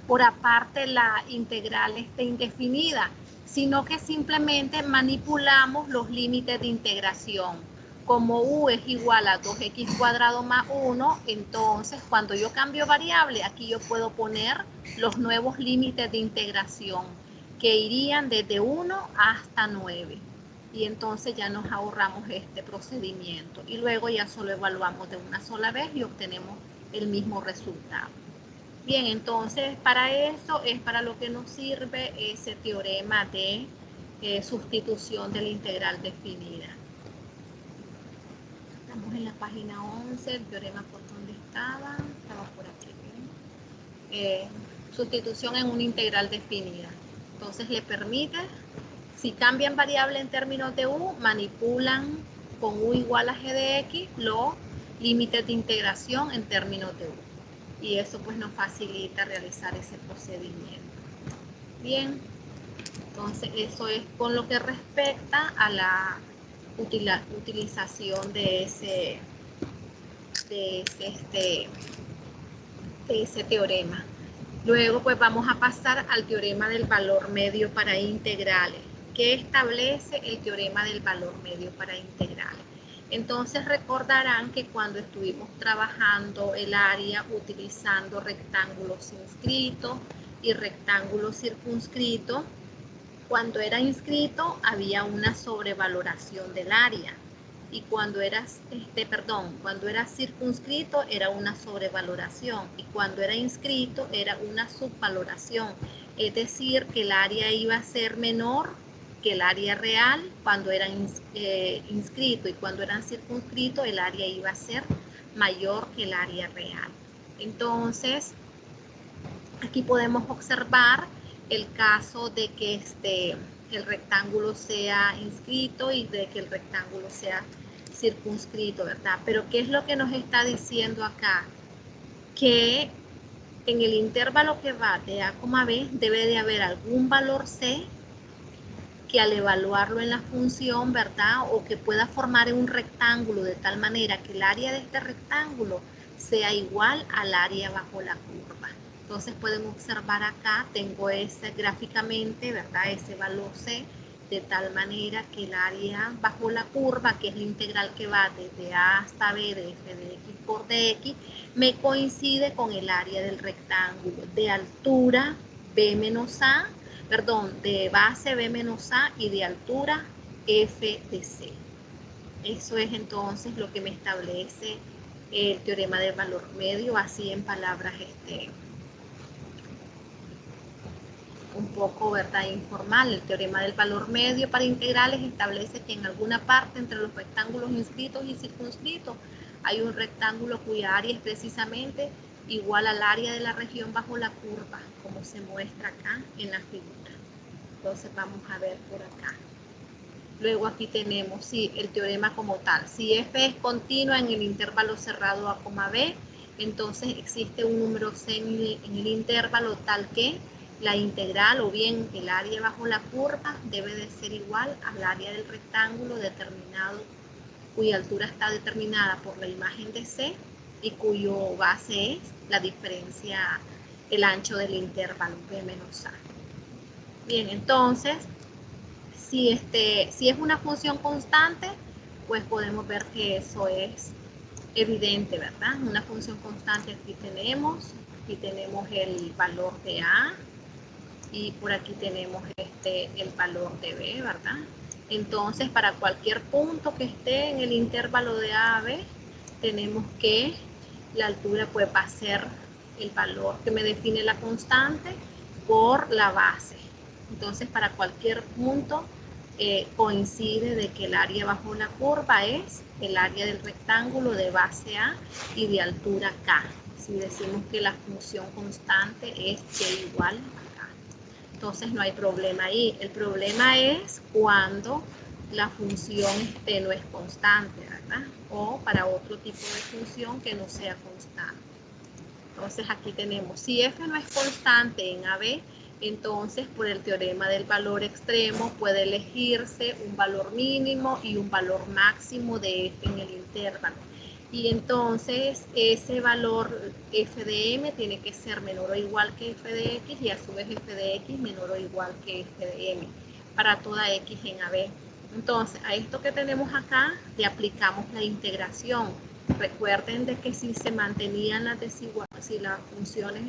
por aparte la integral indefinida, sino que simplemente manipulamos los límites de integración. Como u es igual a 2x cuadrado más 1, entonces cuando yo cambio variable, aquí yo puedo poner los nuevos límites de integración que irían desde 1 hasta 9. y entonces ya nos ahorramos este procedimiento y luego ya solo evaluamos de una sola vez y obtenemos el mismo resultado. Bien, entonces para eso es para lo que nos sirve ese teorema de sustitución de la integral definida. Estamos en la página 11, el teorema por donde estaba por aquí. Sustitución en una integral definida. Entonces le permite, si cambian variable en términos de u, manipulan con u igual a g de x los límites de integración en términos de u. Y eso pues nos facilita realizar ese procedimiento. Bien, entonces eso es con lo que respecta a la utilización de ese teorema. Luego pues vamos a pasar al teorema del valor medio para integrales. ¿Qué establece el teorema del valor medio para integrales? Entonces recordarán que cuando estuvimos trabajando el área utilizando rectángulos inscritos y rectángulos circunscritos, cuando era inscrito había una sobrevaloración del área y cuando era circunscrito era una sobrevaloración y cuando era inscrito era una subvaloración, es decir, que el área iba a ser menor que el área real cuando eran inscrito y cuando eran circunscritos el área iba a ser mayor que el área real. Entonces, aquí podemos observar el caso de que el rectángulo sea inscrito y de que el rectángulo sea circunscrito, ¿verdad? Pero ¿qué es lo que nos está diciendo acá? Que en el intervalo que va de A, B debe de haber algún valor C que al evaluarlo en la función, ¿verdad? O que pueda formar un rectángulo de tal manera que el área de este rectángulo sea igual al área bajo la curva. Entonces pueden observar acá, tengo ese gráficamente, ¿verdad? Ese valor C, de tal manera que el área bajo la curva, que es la integral que va desde A hasta B de f de x por dx, me coincide con el área del rectángulo de altura B menos A, de base B menos A y de altura f de C. Eso es entonces lo que me establece el teorema del valor medio, así en palabras un poco, ¿verdad?, informal. El teorema del valor medio para integrales establece que en alguna parte entre los rectángulos inscritos y circunscritos hay un rectángulo cuya área es precisamente igual al área de la región bajo la curva, como se muestra acá en la figura. Entonces vamos a ver por acá. Luego aquí tenemos, sí, el teorema como tal. Si f es continua en el intervalo cerrado A, B, entonces existe un número C en el intervalo tal que la integral o bien el área bajo la curva debe de ser igual al área del rectángulo determinado, cuya altura está determinada por la imagen de C y cuyo base es la diferencia, el ancho del intervalo B menos A. Bien, entonces, si es una función constante, pues podemos ver que eso es evidente, ¿verdad? Una función constante aquí tenemos el valor de A y por aquí tenemos el valor de B, ¿verdad? Entonces, para cualquier punto que esté en el intervalo de A a B, tenemos que la altura pues va a ser el valor que me define la constante por la base. Entonces, para cualquier punto coincide de que el área bajo la curva es el área del rectángulo de base A y de altura K. Si decimos que la función constante es K igual a K. Entonces no hay problema ahí. El problema es cuando la función no es constante, ¿verdad? O para otro tipo de función que no sea constante. Entonces aquí tenemos, si f no es constante en AB, entonces por el teorema del valor extremo puede elegirse un valor mínimo y un valor máximo de f en el intervalo. Y entonces ese valor f de m tiene que ser menor o igual que f de x y a su vez f de x menor o igual que f de m para toda x en AB. Entonces a esto que tenemos acá le aplicamos la integración. Recuerden de que si se mantenían las desigualdades, si las funciones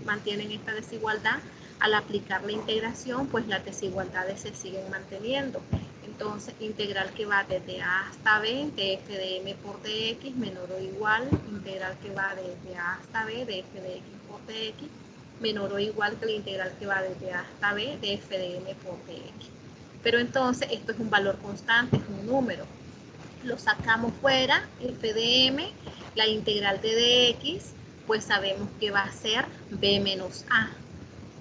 mantienen esta desigualdad, al aplicar la integración, pues las desigualdades se siguen manteniendo. Entonces, integral que va desde A hasta B de f de m por dx menor o igual, integral que va desde A hasta B de f de x por dx menor o igual que la integral que va desde A hasta B de f de m por dx. Pero entonces, esto es un valor constante, es un número. Lo sacamos fuera, f de m, la integral de dx, pues sabemos que va a ser b menos a.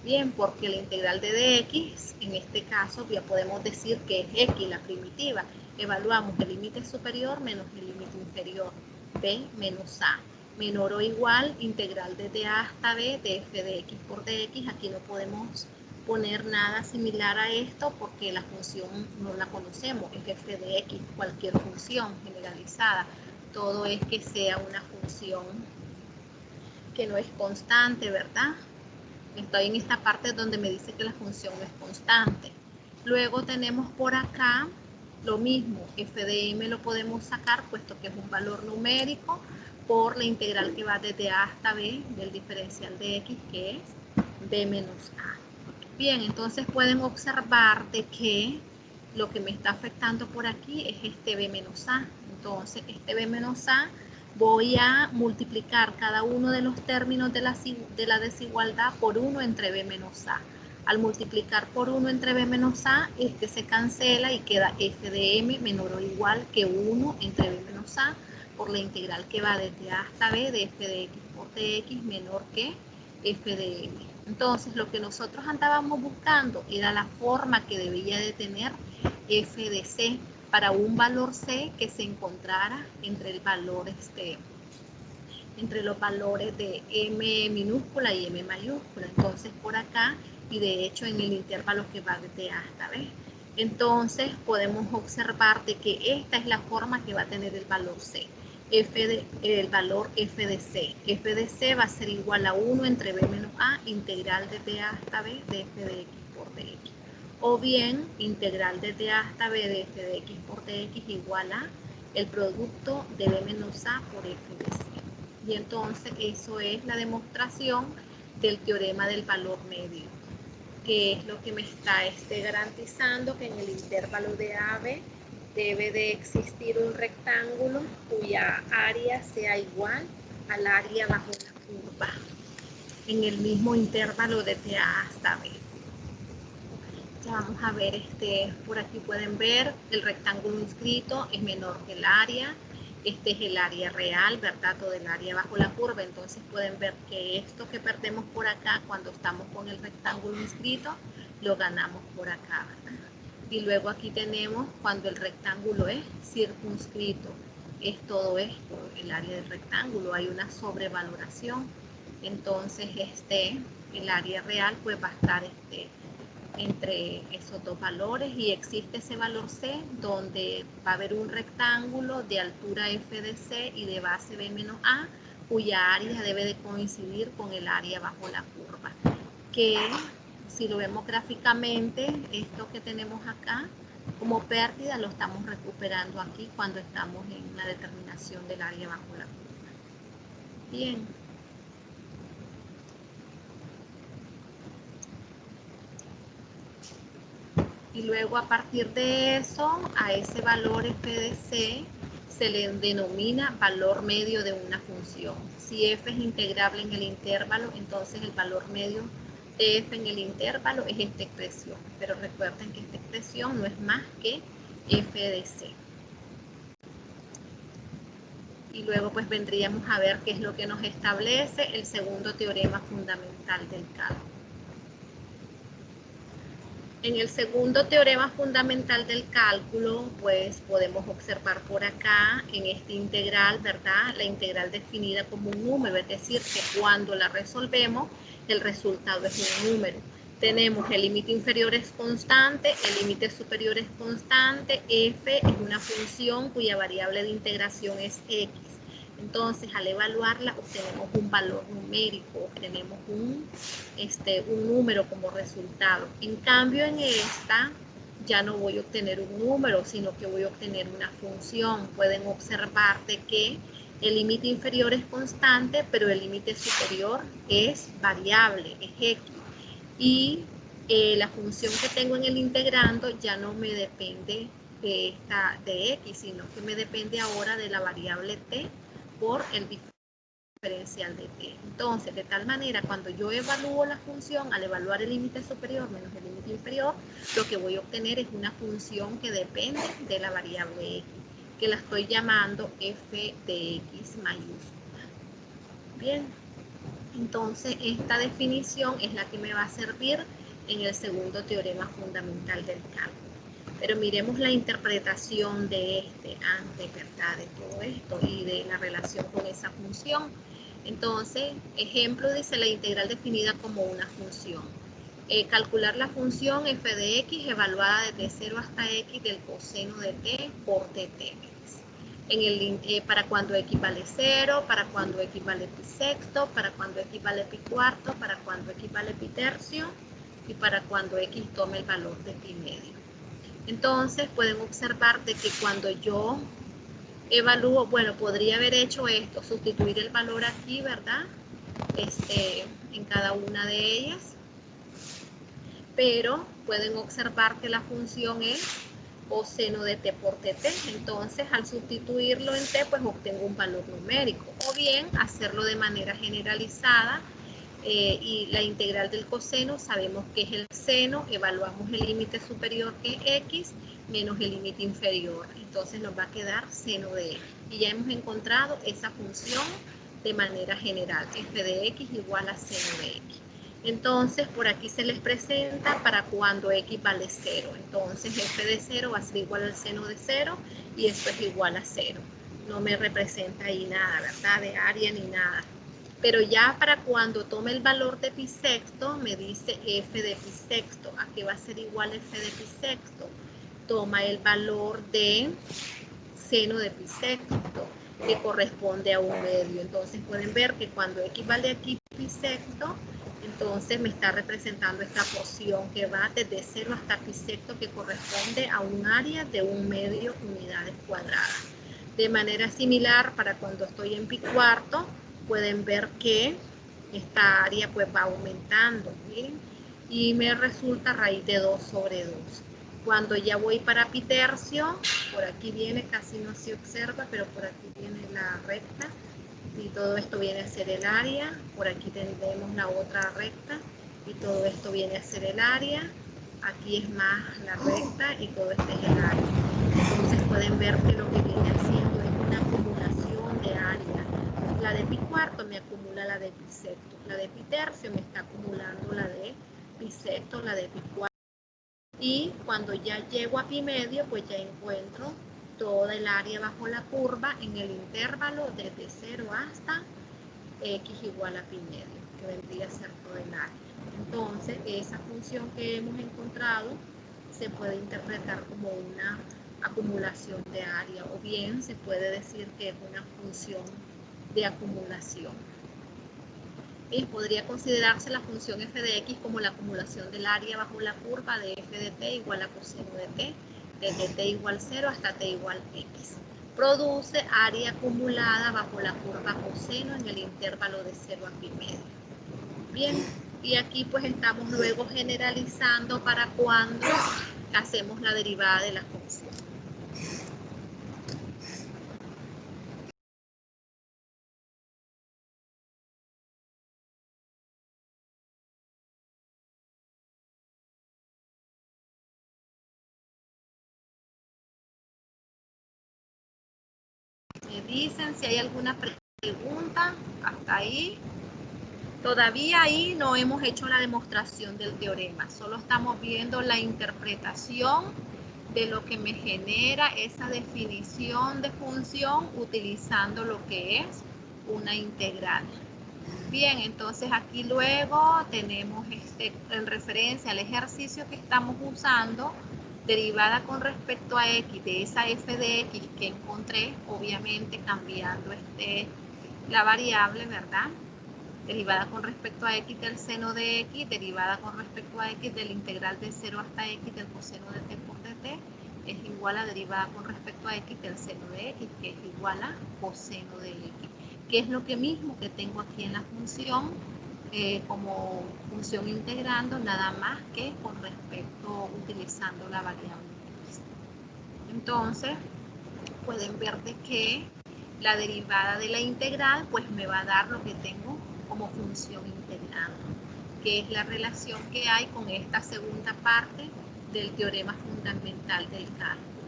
Bien, porque la integral de dx, en este caso ya podemos decir que es x, la primitiva. Evaluamos el límite superior menos el límite inferior, b menos a. Menor o igual, integral desde a hasta b de f de x por dx. Aquí no podemos poner nada similar a esto porque la función no la conocemos, es f de x, cualquier función generalizada. Todo es que sea una función que no es constante, ¿verdad? Estoy en esta parte donde me dice que la función no es constante. Luego tenemos por acá lo mismo, f de m lo podemos sacar puesto que es un valor numérico por la integral que va desde a hasta b del diferencial de x, que es b menos a. Bien, entonces pueden observar de que lo que me está afectando por aquí es este b menos a. Entonces, este b menos a voy a multiplicar cada uno de los términos de la desigualdad por 1 entre b menos a. Al multiplicar por 1 entre b menos a, este se cancela y queda f de m menor o igual que 1 entre b menos a por la integral que va desde a hasta b de f de x por dx menor que f de m. Entonces, lo que nosotros andábamos buscando era la forma que debía de tener f de c para un valor c que se encontrara entre el valor entre los valores de m minúscula y m mayúscula. Entonces, por acá, y de hecho en el intervalo que va desde a hasta b. Entonces, podemos observar de que esta es la forma que va a tener el valor c. El valor f de c. F de c va a ser igual a 1 entre b menos a, integral desde a hasta b de f de x por dx. O bien, integral desde a hasta b de f de x por dx igual a el producto de b menos a por f de c. Y entonces eso es la demostración del teorema del valor medio, que es lo que me está garantizando que en el intervalo de AB debe de existir un rectángulo cuya área sea igual al área bajo la curva en el mismo intervalo desde A hasta B. Ya vamos a ver, por aquí pueden ver el rectángulo inscrito es menor que el área. Este es el área real, ¿verdad? Todo el área bajo la curva. Entonces pueden ver que esto que perdemos por acá cuando estamos con el rectángulo inscrito, lo ganamos por acá, ¿verdad? Y luego aquí tenemos cuando el rectángulo es circunscrito. Es todo esto, el área del rectángulo. Hay una sobrevaloración. Entonces el área real pues va a estar entre esos dos valores y existe ese valor C donde va a haber un rectángulo de altura f de c y de base b menos a cuya área debe de coincidir con el área bajo la curva, que si lo vemos gráficamente, esto que tenemos acá como pérdida lo estamos recuperando aquí cuando estamos en la determinación del área bajo la curva. Bien. Y luego a partir de eso, a ese valor f de c se le denomina valor medio de una función. Si f es integrable en el intervalo, entonces el valor medio de f en el intervalo es esta expresión. Pero recuerden que esta expresión no es más que f de c. Y luego pues vendríamos a ver qué es lo que nos establece el segundo teorema fundamental del cálculo. En el segundo teorema fundamental del cálculo, pues podemos observar por acá en este integral, ¿verdad? La integral definida como un número, es decir, que cuando la resolvemos, el resultado es un número. Tenemos el límite inferior es constante, el límite superior es constante, f es una función cuya variable de integración es x. Entonces, al evaluarla, obtenemos un valor numérico, obtenemos un número como resultado. En cambio, en esta ya no voy a obtener un número, sino que voy a obtener una función. Pueden observar de que el límite inferior es constante, pero el límite superior es variable, es x. Y la función que tengo en el integrando ya no me depende de x, sino que me depende ahora de la variable t por el diferencial de t. Entonces, de tal manera, cuando yo evalúo la función, al evaluar el límite superior menos el límite inferior, lo que voy a obtener es una función que depende de la variable x, que la estoy llamando f de x mayúscula. Bien, entonces esta definición es la que me va a servir en el segundo teorema fundamental del cálculo. Pero miremos la interpretación de antes, ¿verdad? De todo esto y de la relación con esa función. Entonces, ejemplo, dice la integral definida como una función. Calcular la función f de x evaluada desde 0 hasta x del coseno de t por tt. Para cuando x vale 0, para cuando x vale pi sexto, para cuando x vale pi cuarto, para cuando x vale pi tercio y para cuando x tome el valor de pi medio. Entonces pueden observar de que cuando yo evalúo, bueno, podría haber hecho esto, sustituir el valor aquí, ¿verdad? En cada una de ellas. Pero pueden observar que la función es coseno de t por tt. Entonces, al sustituirlo en t, pues obtengo un valor numérico. O bien, hacerlo de manera generalizada. Y la integral del coseno sabemos que es el seno, evaluamos el límite superior que es x menos el límite inferior, entonces nos va a quedar seno de x y ya hemos encontrado esa función de manera general, f de x igual a seno de x. Entonces por aquí se les presenta para cuando x vale 0, entonces f de 0 va a ser igual al seno de 0 y esto es igual a 0, no me representa ahí nada, ¿verdad? De área ni nada. Pero ya para cuando tome el valor de pi sexto, me dice f de pi sexto. ¿A qué va a ser igual f de pi sexto? Toma el valor de seno de pi sexto, que corresponde a 1 medio. Entonces pueden ver que cuando x vale aquí pi sexto, entonces me está representando esta porción que va desde 0 hasta pi sexto, que corresponde a un área de 1 medio unidades cuadradas. De manera similar, para cuando estoy en pi cuarto, pueden ver que esta área pues va aumentando, miren, y me resulta raíz de 2 sobre 2. Cuando ya voy para pi tercio, por aquí viene, casi no se observa, pero por aquí viene la recta, y todo esto viene a ser el área, por aquí tenemos la otra recta, y todo esto viene a ser el área, aquí es más la recta, y todo este es el área. Entonces pueden ver que lo que viene haciendo es una acumulación de área. La de pi cuarto me acumula la de pi sexto, la de pi tercio me está acumulando la de pi sexto, la de pi cuarto. Y cuando ya llego a pi medio, pues ya encuentro toda el área bajo la curva en el intervalo desde 0 hasta x igual a pi medio, que vendría a ser todo el área. Entonces, esa función que hemos encontrado se puede interpretar como una acumulación de área, o bien se puede decir que es una función de acumulación. Y podría considerarse la función f de x como la acumulación del área bajo la curva de f de t igual a coseno de t, desde t igual 0 hasta t igual x. Produce área acumulada bajo la curva coseno en el intervalo de 0 a pi medio. Bien, y aquí pues estamos luego generalizando para cuando hacemos la derivada de la función. Me dicen si hay alguna pregunta hasta ahí. Todavía ahí no hemos hecho la demostración del teorema, solo estamos viendo la interpretación de lo que me genera esa definición de función utilizando lo que es una integral. Bien, entonces aquí luego tenemos en referencia al ejercicio que estamos usando, derivada con respecto a x de esa f de x que encontré, obviamente cambiando la variable, ¿verdad? Derivada con respecto a x del seno de x, derivada con respecto a x del integral de 0 hasta x del coseno de t por dt, es igual a derivada con respecto a x del seno de x, que es igual a coseno de x, que es lo que mismo que tengo aquí en la función, como función integrando, nada más que con respecto utilizando la variable x. Entonces, pueden ver de que la derivada de la integral pues me va a dar lo que tengo como función integral, que es la relación que hay con esta segunda parte del teorema fundamental del cálculo,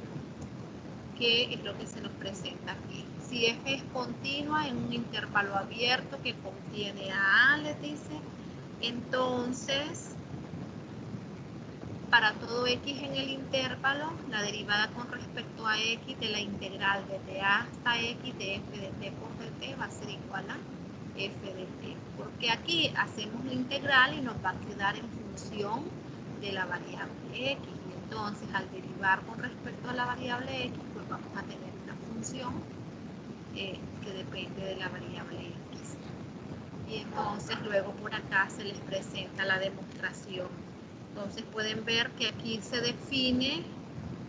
que es lo que se nos presenta aquí. Si f es continua en un intervalo abierto que contiene a A, les dice, entonces para todo x en el intervalo, la derivada con respecto a x de la integral desde a hasta x de f de t por dt va a ser igual a f de t, porque aquí hacemos la integral y nos va a quedar en función de la variable x, y entonces al derivar con respecto a la variable x, pues vamos a tener una función que depende de la variable x. Y entonces luego por acá se les presenta la demostración. Entonces pueden ver que aquí se define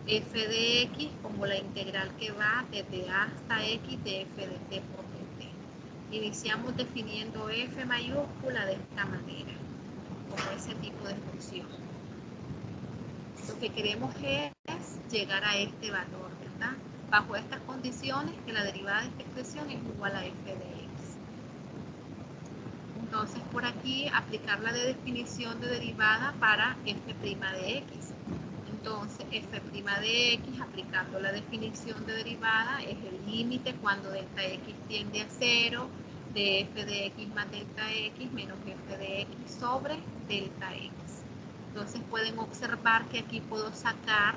f de x como la integral que va desde a hasta x de f de t por dt. Iniciamos definiendo f mayúscula de esta manera, como ese tipo de función. Lo que queremos es llegar a este valor, ¿verdad? Bajo estas condiciones, que la derivada de esta expresión es igual a f de x. Entonces, por aquí, aplicar la definición de derivada para f' de x. Entonces, f' de x, aplicando la definición de derivada, es el límite cuando delta x tiende a 0 de f de x más delta x menos f de x sobre delta x. Entonces, pueden observar que aquí puedo sacar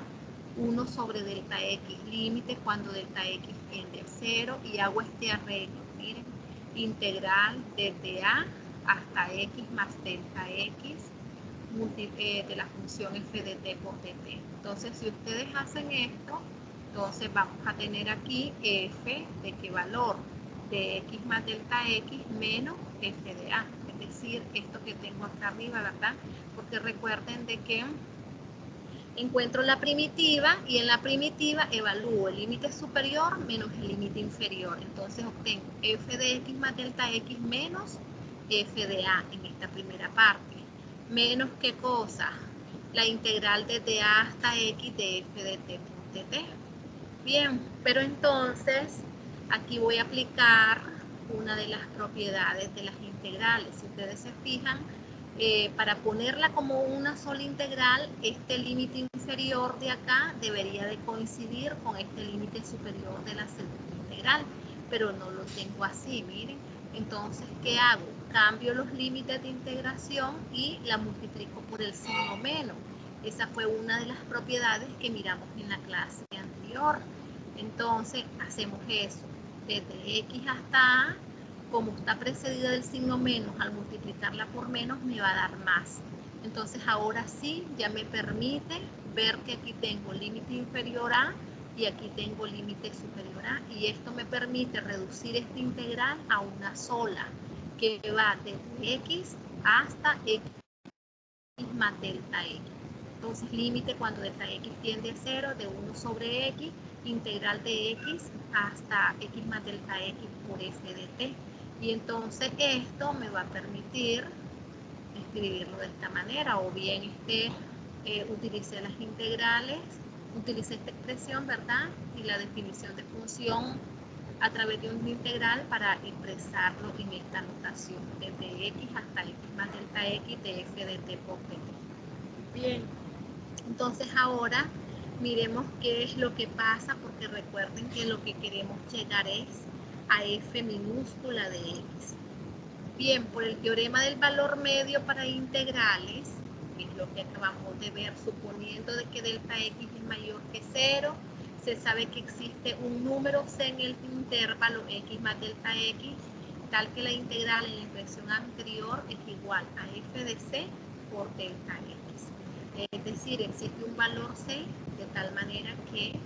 1 sobre delta x, límite cuando delta x tiende a 0, y hago este arreglo. Miren, integral desde a hasta x más delta x de la función f de t por dt. Entonces, si ustedes hacen esto, entonces vamos a tener aquí f de qué valor, de x más delta x menos f de a, es decir, esto que tengo acá arriba, ¿verdad? Porque recuerden de que encuentro la primitiva y en la primitiva evalúo el límite superior menos el límite inferior. Entonces obtengo f de x más delta x menos f de a en esta primera parte. Menos qué cosa, la integral desde a hasta x de f de t por dt. Bien, pero entonces aquí voy a aplicar una de las propiedades de las integrales. Si ustedes se fijan, para ponerla como una sola integral, este límite inferior de acá debería de coincidir con este límite superior de la segunda integral, pero no lo tengo así, miren. Entonces, ¿qué hago? Cambio los límites de integración y la multiplico por el signo menos. Esa fue una de las propiedades que miramos en la clase anterior. Entonces, hacemos eso. Desde x hasta a, como está precedida del signo menos, al multiplicarla por menos me va a dar más. Entonces ahora sí ya me permite ver que aquí tengo límite inferior a y aquí tengo límite superior a, y esto me permite reducir esta integral a una sola que va desde x hasta x más delta x. Entonces límite cuando delta x tiende a 0 de 1 sobre x, integral de x hasta x más delta x por f de t. Y entonces esto me va a permitir escribirlo de esta manera, o bien utilicé las integrales, utilicé esta expresión, ¿verdad? Y la definición de función a través de una integral para expresarlo en esta notación, desde x hasta x más delta x de f de t por dt. Bien, entonces ahora miremos qué es lo que pasa, porque recuerden que lo que queremos llegar es a f minúscula de x. Bien, por el teorema del valor medio para integrales, que es lo que acabamos de ver, suponiendo de que delta x es mayor que 0, se sabe que existe un número c en el intervalo x más delta x, tal que la integral en la expresión anterior es igual a f de c por delta x. Es decir, existe un valor c de tal manera que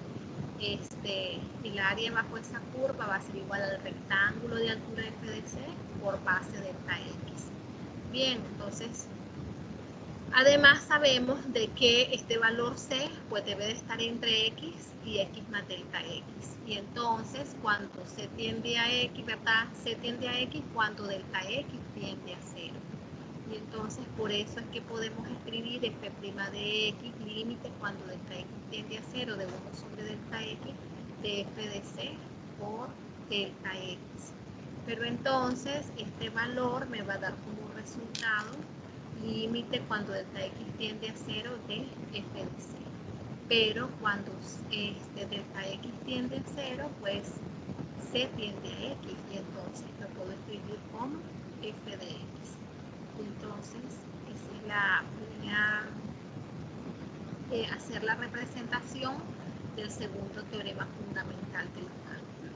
el área bajo esa curva va a ser igual al rectángulo de altura f de c por base delta x. Bien, entonces, además sabemos de que este valor c pues debe de estar entre x y x más delta x. Y entonces, cuando c tiende a x, ¿verdad? C tiende a x cuando delta x tiende a 0. Y entonces por eso es que podemos escribir f' de x límite cuando delta x tiende a 0 de 1 sobre delta x de f de c por delta x. Pero entonces este valor me va a dar como resultado límite cuando delta x tiende a 0 de f de c. Pero cuando delta x tiende a 0, pues c tiende a x y entonces lo puedo escribir como f de x. Entonces, esa es voy a hacer la representación del segundo teorema fundamental del cálculo,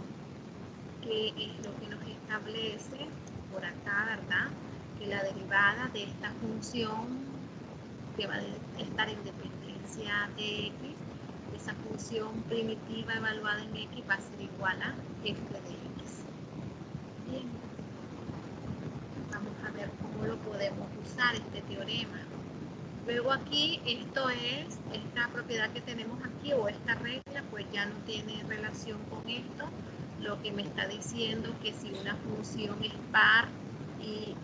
que es lo que nos establece por acá, ¿verdad? Que la derivada de esta función que va a estar en dependencia de x, esa función primitiva evaluada en x va a ser igual a f de x. Bien. Vamos a ver cómo lo podemos usar este teorema. Luego aquí, esta propiedad que tenemos aquí o esta regla, pues ya no tiene relación con esto. Lo que me está diciendo que si una función es par y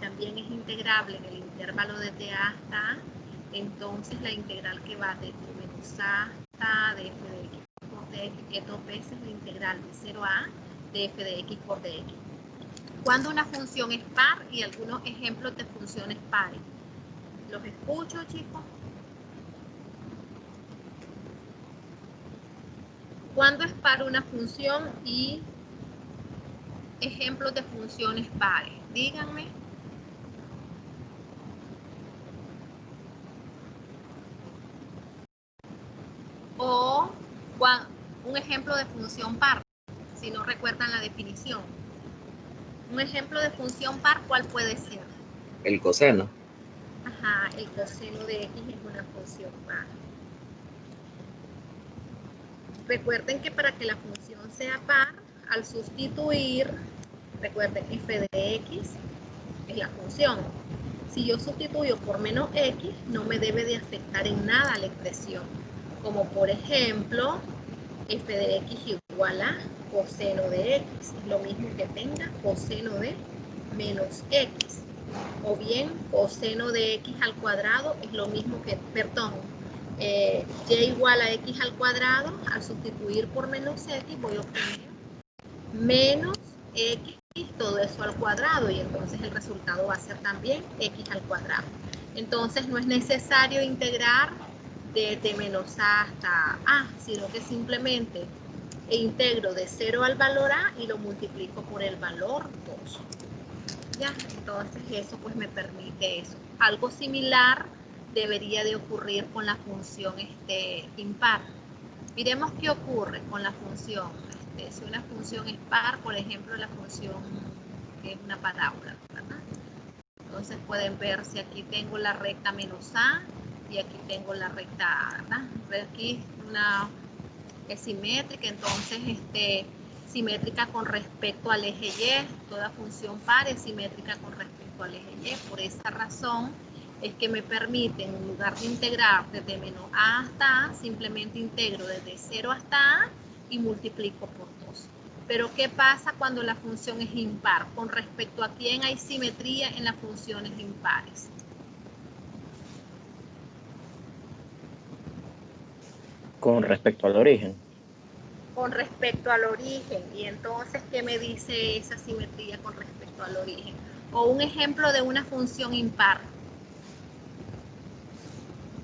también es integrable en el intervalo desde a hasta a, entonces la integral que va desde menos a hasta a de f de x por dx es dos veces la integral de 0 a de f de x por dx. Cuando una función es par y algunos ejemplos de funciones pares. ¿Los escucho, chicos? ¿Cuándo es par una función y ejemplos de funciones pares? Díganme. O un ejemplo de función par, si no recuerdan la definición. Un ejemplo de función par, ¿cuál puede ser? El coseno. Ajá, el coseno de x es una función par. Recuerden que para que la función sea par, al sustituir, recuerden, f de x es la función. Si yo sustituyo por menos x, no me debe de afectar en nada la expresión. Como por ejemplo, f de x igual a coseno de x. Es lo mismo que tenga coseno de menos x. O bien, coseno de x al cuadrado es lo mismo que, y igual a x al cuadrado, al sustituir por menos x voy a obtener menos x, todo eso al cuadrado, y entonces el resultado va a ser también x al cuadrado. Entonces no es necesario integrar desde menos a hasta a, sino que simplemente integro de 0 al valor a y lo multiplico por el valor 2. Ya, entonces eso pues me permite eso. Algo similar debería de ocurrir con la función impar. Miremos qué ocurre con la función. Si una función es par, por ejemplo, la función es una parábola, ¿verdad? Entonces pueden ver si aquí tengo la recta menos a y aquí tengo la recta a, ¿verdad? Aquí una es simétrica, entonces simétrica con respecto al eje y, toda función par es simétrica con respecto al eje y. Por esa razón es que me permiten, en lugar de integrar desde menos a hasta a, simplemente integro desde 0 hasta a y multiplico por 2. Pero ¿qué pasa cuando la función es impar? ¿Con respecto a quién hay simetría en las funciones impares? Con respecto al origen. Con respecto al origen. Y entonces, ¿qué me dice esa simetría con respecto al origen? O un ejemplo de una función impar.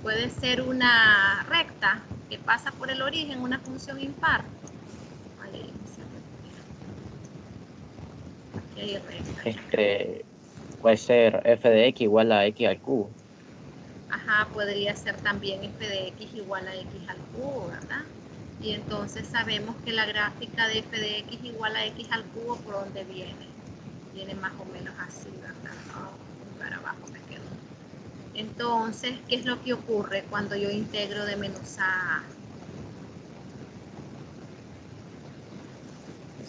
Puede ser una recta que pasa por el origen, una función impar. Vale, aquí hay recta. Puede ser f de x igual a x al cubo. Ajá, podría ser también f de x igual a x al cubo, ¿verdad? Y entonces sabemos que la gráfica de f de x igual a x al cubo, ¿por dónde viene? Viene más o menos así, ¿verdad? Para abajo me quedo. Entonces, ¿qué es lo que ocurre cuando yo integro de menos a?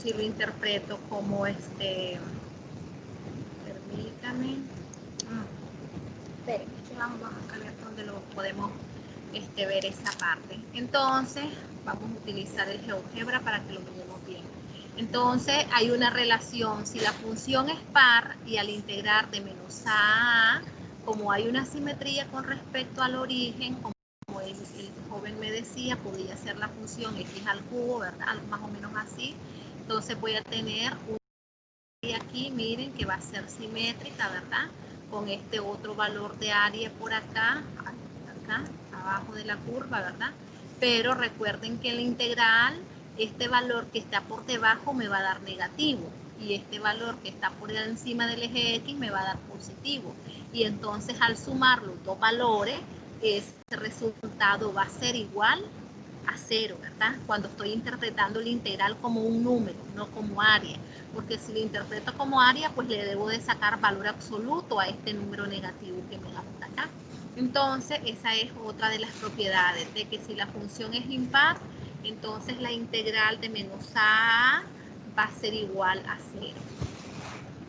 Si lo interpreto como permítame. Esperen, vamos a ver dónde lo podemos ver esa parte. Entonces, vamos a utilizar el GeoGebra para que lo miremos bien. Entonces hay una relación, si la función es par y al integrar de menos a, como hay una simetría con respecto al origen, como el joven me decía, podría ser la función x al cubo, ¿verdad? Más o menos así. Entonces voy a tener una aquí, miren, que va a ser simétrica, ¿verdad? Con este otro valor de área por acá, abajo de la curva, ¿verdad? Pero recuerden que en la integral, este valor que está por debajo me va a dar negativo y este valor que está por encima del eje X me va a dar positivo. Y entonces al sumar los dos valores, ese resultado va a ser igual a 0, ¿verdad? Cuando estoy interpretando la integral como un número, no como área. Porque si lo interpreto como área, pues le debo de sacar valor absoluto a este número negativo que me da acá. Entonces, esa es otra de las propiedades, de que si la función es impar, entonces la integral de menos a va a ser igual a 0.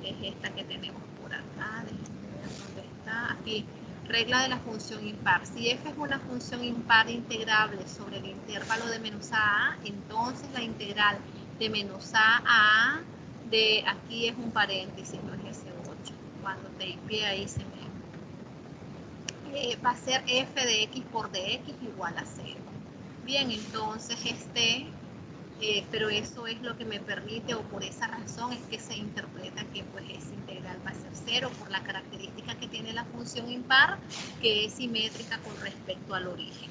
Es esta que tenemos por acá. Déjenme ver dónde está. Aquí, regla de la función impar. Si f es una función impar integrable sobre el intervalo de menos a, entonces la integral de menos a de aquí es un paréntesis, no es ese 8. Cuando tapeé ahí se me... va a ser f de x por dx igual a 0. Bien, entonces pero eso es lo que me permite, o por esa razón es que se interpreta que pues esa integral va a ser 0 por la característica que tiene la función impar, que es simétrica con respecto al origen.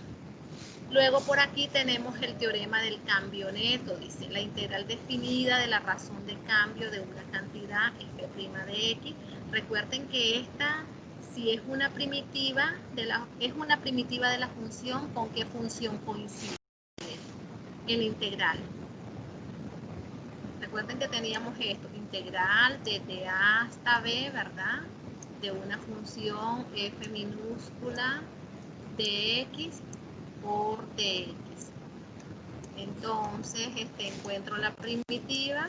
Luego por aquí tenemos el teorema del cambio neto, dice la integral definida de la razón de cambio de una cantidad f' de x. Recuerden que esta, si es una primitiva de la función, ¿con qué función coincide? En la integral. Recuerden que teníamos esto, integral desde a hasta b, ¿verdad? De una función f minúscula de x por dx. Entonces, encuentro la primitiva.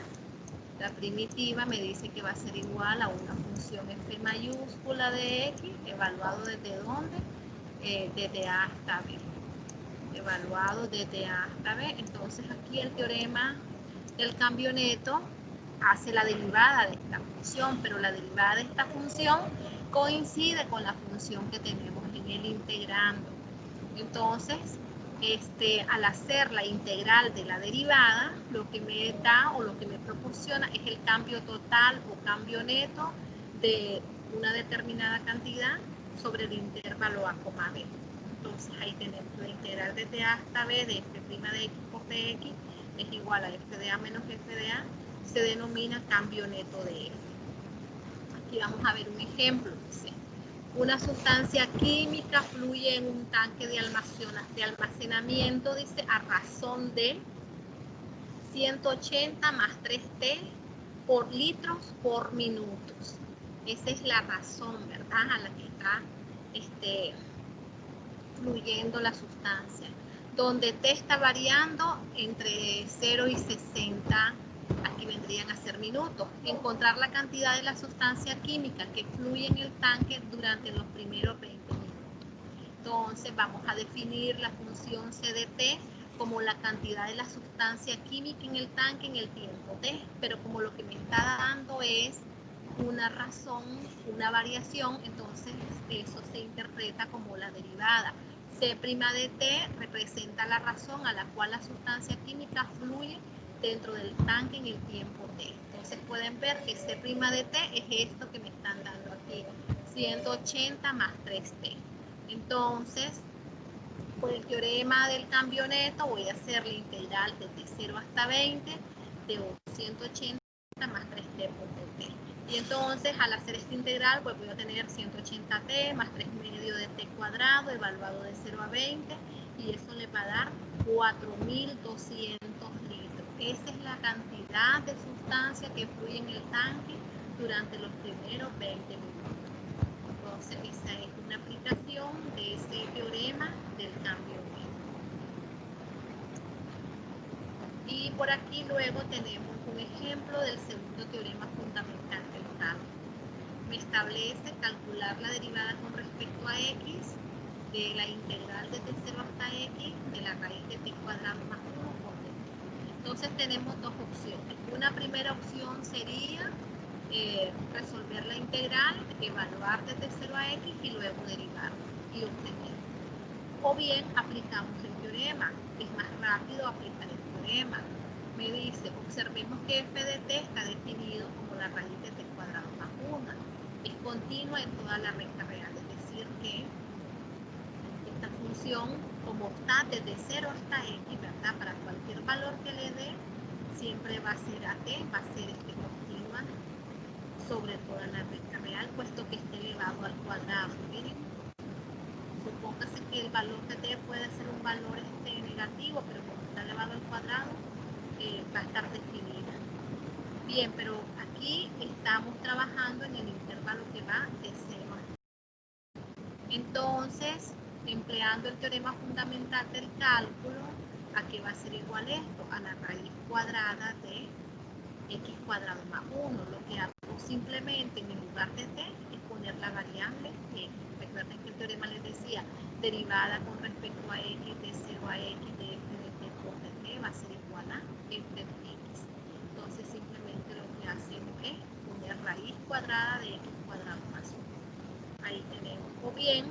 La primitiva me dice que va a ser igual a una función f mayúscula de x, evaluado desde dónde? Desde a hasta b. Evaluado desde a hasta b. Entonces, aquí el teorema del cambio neto hace la derivada de esta función, pero la derivada de esta función coincide con la función que tenemos en el integrando. Entonces, al hacer la integral de la derivada, lo que me da o lo que me proporciona es el cambio total o cambio neto de una determinada cantidad sobre el intervalo a, b. Entonces ahí tenemos la integral desde a hasta b de f' de x por dx es igual a f de a menos f de a, se denomina cambio neto de f. Aquí vamos a ver un ejemplo. Dice, una sustancia química fluye en un tanque de almacenamiento, dice, a razón de 180 más 3T por litros por minutos. Esa es la razón, ¿verdad?, a la que está fluyendo la sustancia. Donde T está variando entre 0 y 60, aquí vendrían a ser minutos. Encontrar la cantidad de la sustancia química que fluye en el tanque durante los primeros 20 minutos. Entonces vamos a definir la función C de T como la cantidad de la sustancia química en el tanque en el tiempo T, pero como lo que me está dando es una razón, una variación, entonces eso se interpreta como la derivada. C' de T representa la razón a la cual la sustancia química fluye dentro del tanque en el tiempo T. Entonces pueden ver que C' de T es esto que me están dando aquí, 180 más 3T. Entonces, por el teorema del cambio neto voy a hacer la integral desde 0 hasta 20 de 180 más 3T por T. Y entonces al hacer esta integral pues voy a tener 180T más 3 medio de T cuadrado evaluado de 0 a 20 y eso le va a dar 4.200 litros. Esa es la cantidad de sustancia que fluye en el tanque durante los primeros 20 minutos. Entonces esa es una aplicación de ese teorema del cambio neto. Y por aquí luego tenemos un ejemplo del segundo teorema fundamental del cálculo. Me establece calcular la derivada con respecto a x de la integral desde 0 hasta x de la raíz de t cuadrado más 1 por t. Entonces tenemos dos opciones. Una primera opción sería resolver la integral, evaluar desde 0 a x y luego derivar y obtener. O bien aplicamos el teorema. Es más rápido aplicar el teorema. Me dice, observemos que f de t está definido como la raíz de t cuadrado más 1. Es continua en toda la recta real, es decir que esta función, como está desde 0 hasta x, ¿verdad? Para cualquier valor que le dé, siempre va a ser a t, va a ser continua sobre toda la recta real, puesto que esté elevado al cuadrado. Miren, supóngase que el valor de t puede ser un valor negativo, pero como está elevado al cuadrado, va a estar definida. Bien, pero aquí estamos trabajando en el intervalo que va de 0 a 1. Entonces, empleando el teorema fundamental del cálculo, ¿a qué va a ser igual esto? A la raíz cuadrada de x cuadrado más 1. Lo que hago simplemente en el lugar de t es poner la variable x. Recuerden que el teorema les decía, derivada con respecto a x de 0 a x de f de t por dt va a ser igual a f de x. Entonces simplemente lo que hacemos es poner raíz cuadrada de x cuadrado más 1. Ahí tenemos. O bien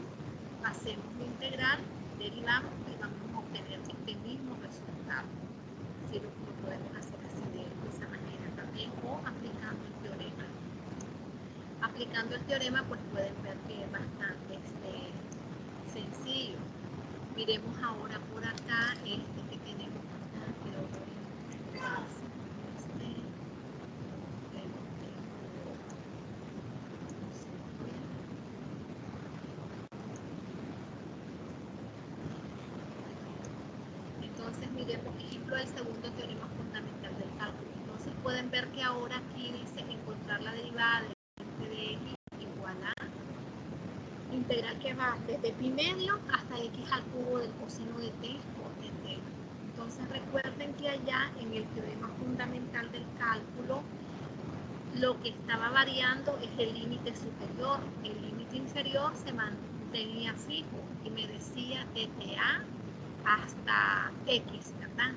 hacemos la integral, derivamos y vamos a obtener este mismo resultado. Si lo podemos hacer así de esa manera también, o aplicando el teorema. Aplicando el teorema, pues pueden ver que es bastante sencillo. Miremos ahora por acá que tenemos acá, que lo voy a hacer. Entonces miremos, por ejemplo, el segundo teorema fundamental del cálculo. Entonces pueden ver que ahora aquí dice encontrar la derivada de f de x igual a integral que va desde pi medio hasta x al cubo del coseno de t por dt. Entonces recuerden que allá en el teorema fundamental del cálculo lo que estaba variando es el límite superior. El límite inferior se mantenía fijo y me decía desde a hasta x, ¿verdad?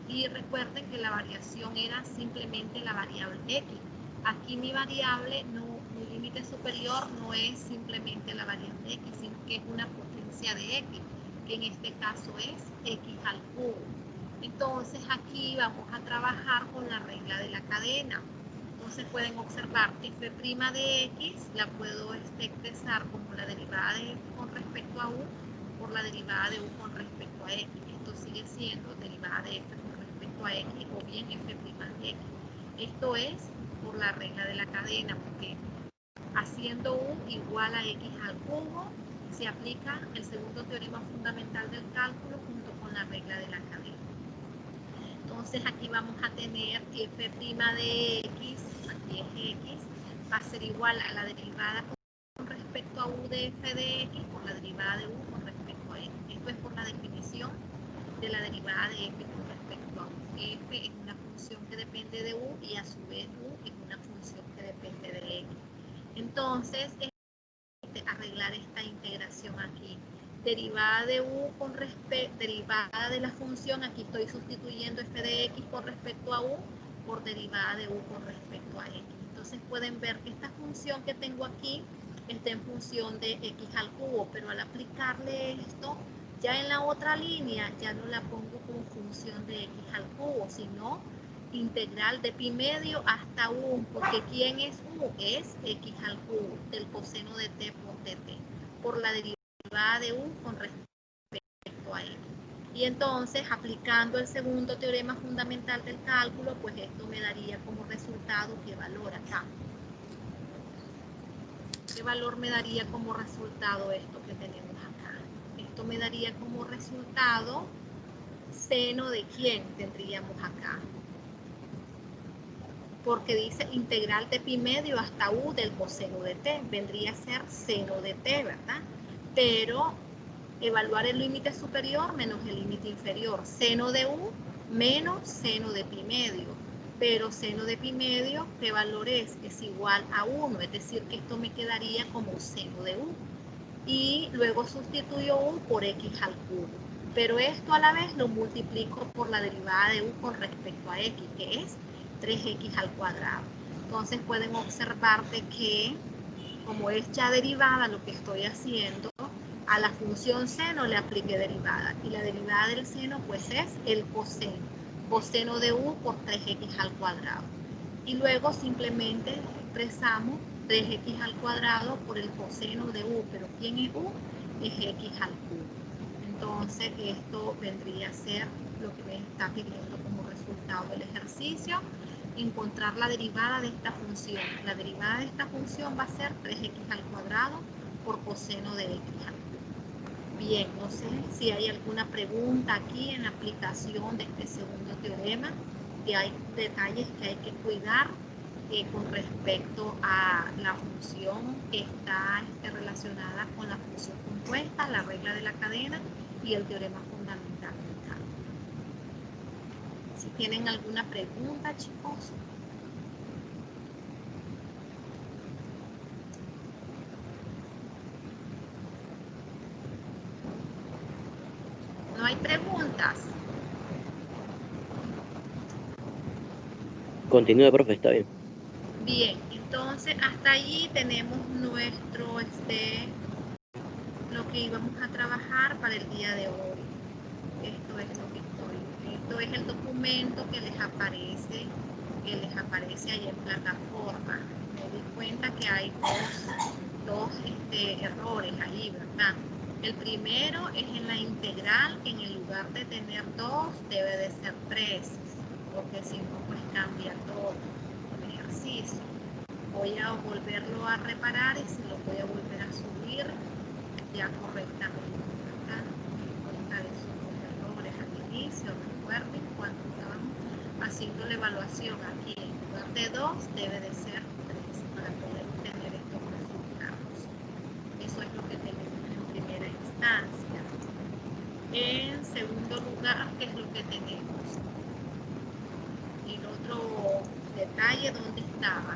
Y recuerden que la variación era simplemente la variable x. Aquí mi variable, mi límite superior no es simplemente la variable x, sino que es una potencia de x, que en este caso es x al cubo. Entonces aquí vamos a trabajar con la regla de la cadena. Entonces pueden observar que f' de x la puedo expresar como la derivada de f con respecto a u por la derivada de u con respecto a x. Esto sigue siendo derivada de f con respecto a x o bien f' de x. Esto es por la regla de la cadena, porque haciendo u igual a x al cubo se aplica el segundo teorema fundamental del cálculo junto con la regla de la cadena. Entonces aquí vamos a tener f' de x, aquí es x, va a ser igual a la derivada con respecto a u de f de x por la derivada de u con respecto a x. Esto es por la definición de la derivada de f con respecto a u. F es una función que depende de u y a su vez u es una función que depende de x. Entonces, arreglar esta integración aquí. Derivada de u con respecto, derivada de la función, aquí estoy sustituyendo f de x con respecto a u por derivada de u con respecto a x. Entonces pueden ver que esta función que tengo aquí está en función de x al cubo, pero al aplicarle esto, ya en la otra línea ya no la pongo como función de x al cubo, sino integral de pi medio hasta u, porque ¿quién es u? Es x al cubo del coseno de t por dt, por la derivada de u con respecto a x. Y entonces, aplicando el segundo teorema fundamental del cálculo, pues esto me daría como resultado, ¿qué valor acá? ¿Qué valor me daría como resultado esto que tenemos acá? Esto me daría como resultado seno de quién tendríamos acá. Porque dice integral de pi medio hasta u del coseno de t. Vendría a ser seno de t, ¿verdad? Pero evaluar el límite superior menos el límite inferior. Seno de u menos seno de pi medio. Pero seno de pi medio, ¿qué valor es? Es igual a 1. Es decir, que esto me quedaría como seno de u. Y luego sustituyo u por x al cubo. pero esto a la vez lo multiplico por la derivada de u con respecto a x, que es 3x al cuadrado. Entonces pueden observar de que como es ya derivada lo que estoy haciendo, a la función seno le apliqué derivada, y la derivada del seno pues es el coseno de u por 3x al cuadrado. Y luego simplemente expresamos 3x al cuadrado por el coseno de u, pero ¿quién es u? Es x al cubo. Entonces esto vendría a ser lo que me está pidiendo como resultado del ejercicio, encontrar la derivada de esta función. La derivada de esta función va a ser 3x al cuadrado por coseno de x al cubo. Bien, no sé si hay alguna pregunta aquí en la aplicación de este segundo teorema, que hay detalles que hay que cuidar con respecto a la función que está relacionada con la función compuesta, la regla de la cadena y el teorema fundamental. Si tienen alguna pregunta, chicos. ¿No hay preguntas? Continúe, profe, está bien. Bien, entonces hasta allí tenemos nuestro, lo que íbamos a trabajar para el día de hoy. Esto es lo que esto es el documento que les aparece ahí en plataforma. Me di cuenta que hay dos errores ahí, ¿verdad? El primero es en la integral, que en el lugar de tener 2 debe de ser 3, porque si no pues cambia todo el ejercicio. Voy a volverlo a reparar y se lo voy a volver a subir ya correctamente, ¿verdad? En cuenta de esos errores al inicio, recuerden cuando estábamos haciendo la evaluación aquí, en lugar de 2 debe de ser 3 para poder obtener estos resultados. Eso es lo que tenemos en primera instancia. En segundo lugar, ¿qué es lo que tenemos? El otro detalle, ¿dónde estaba?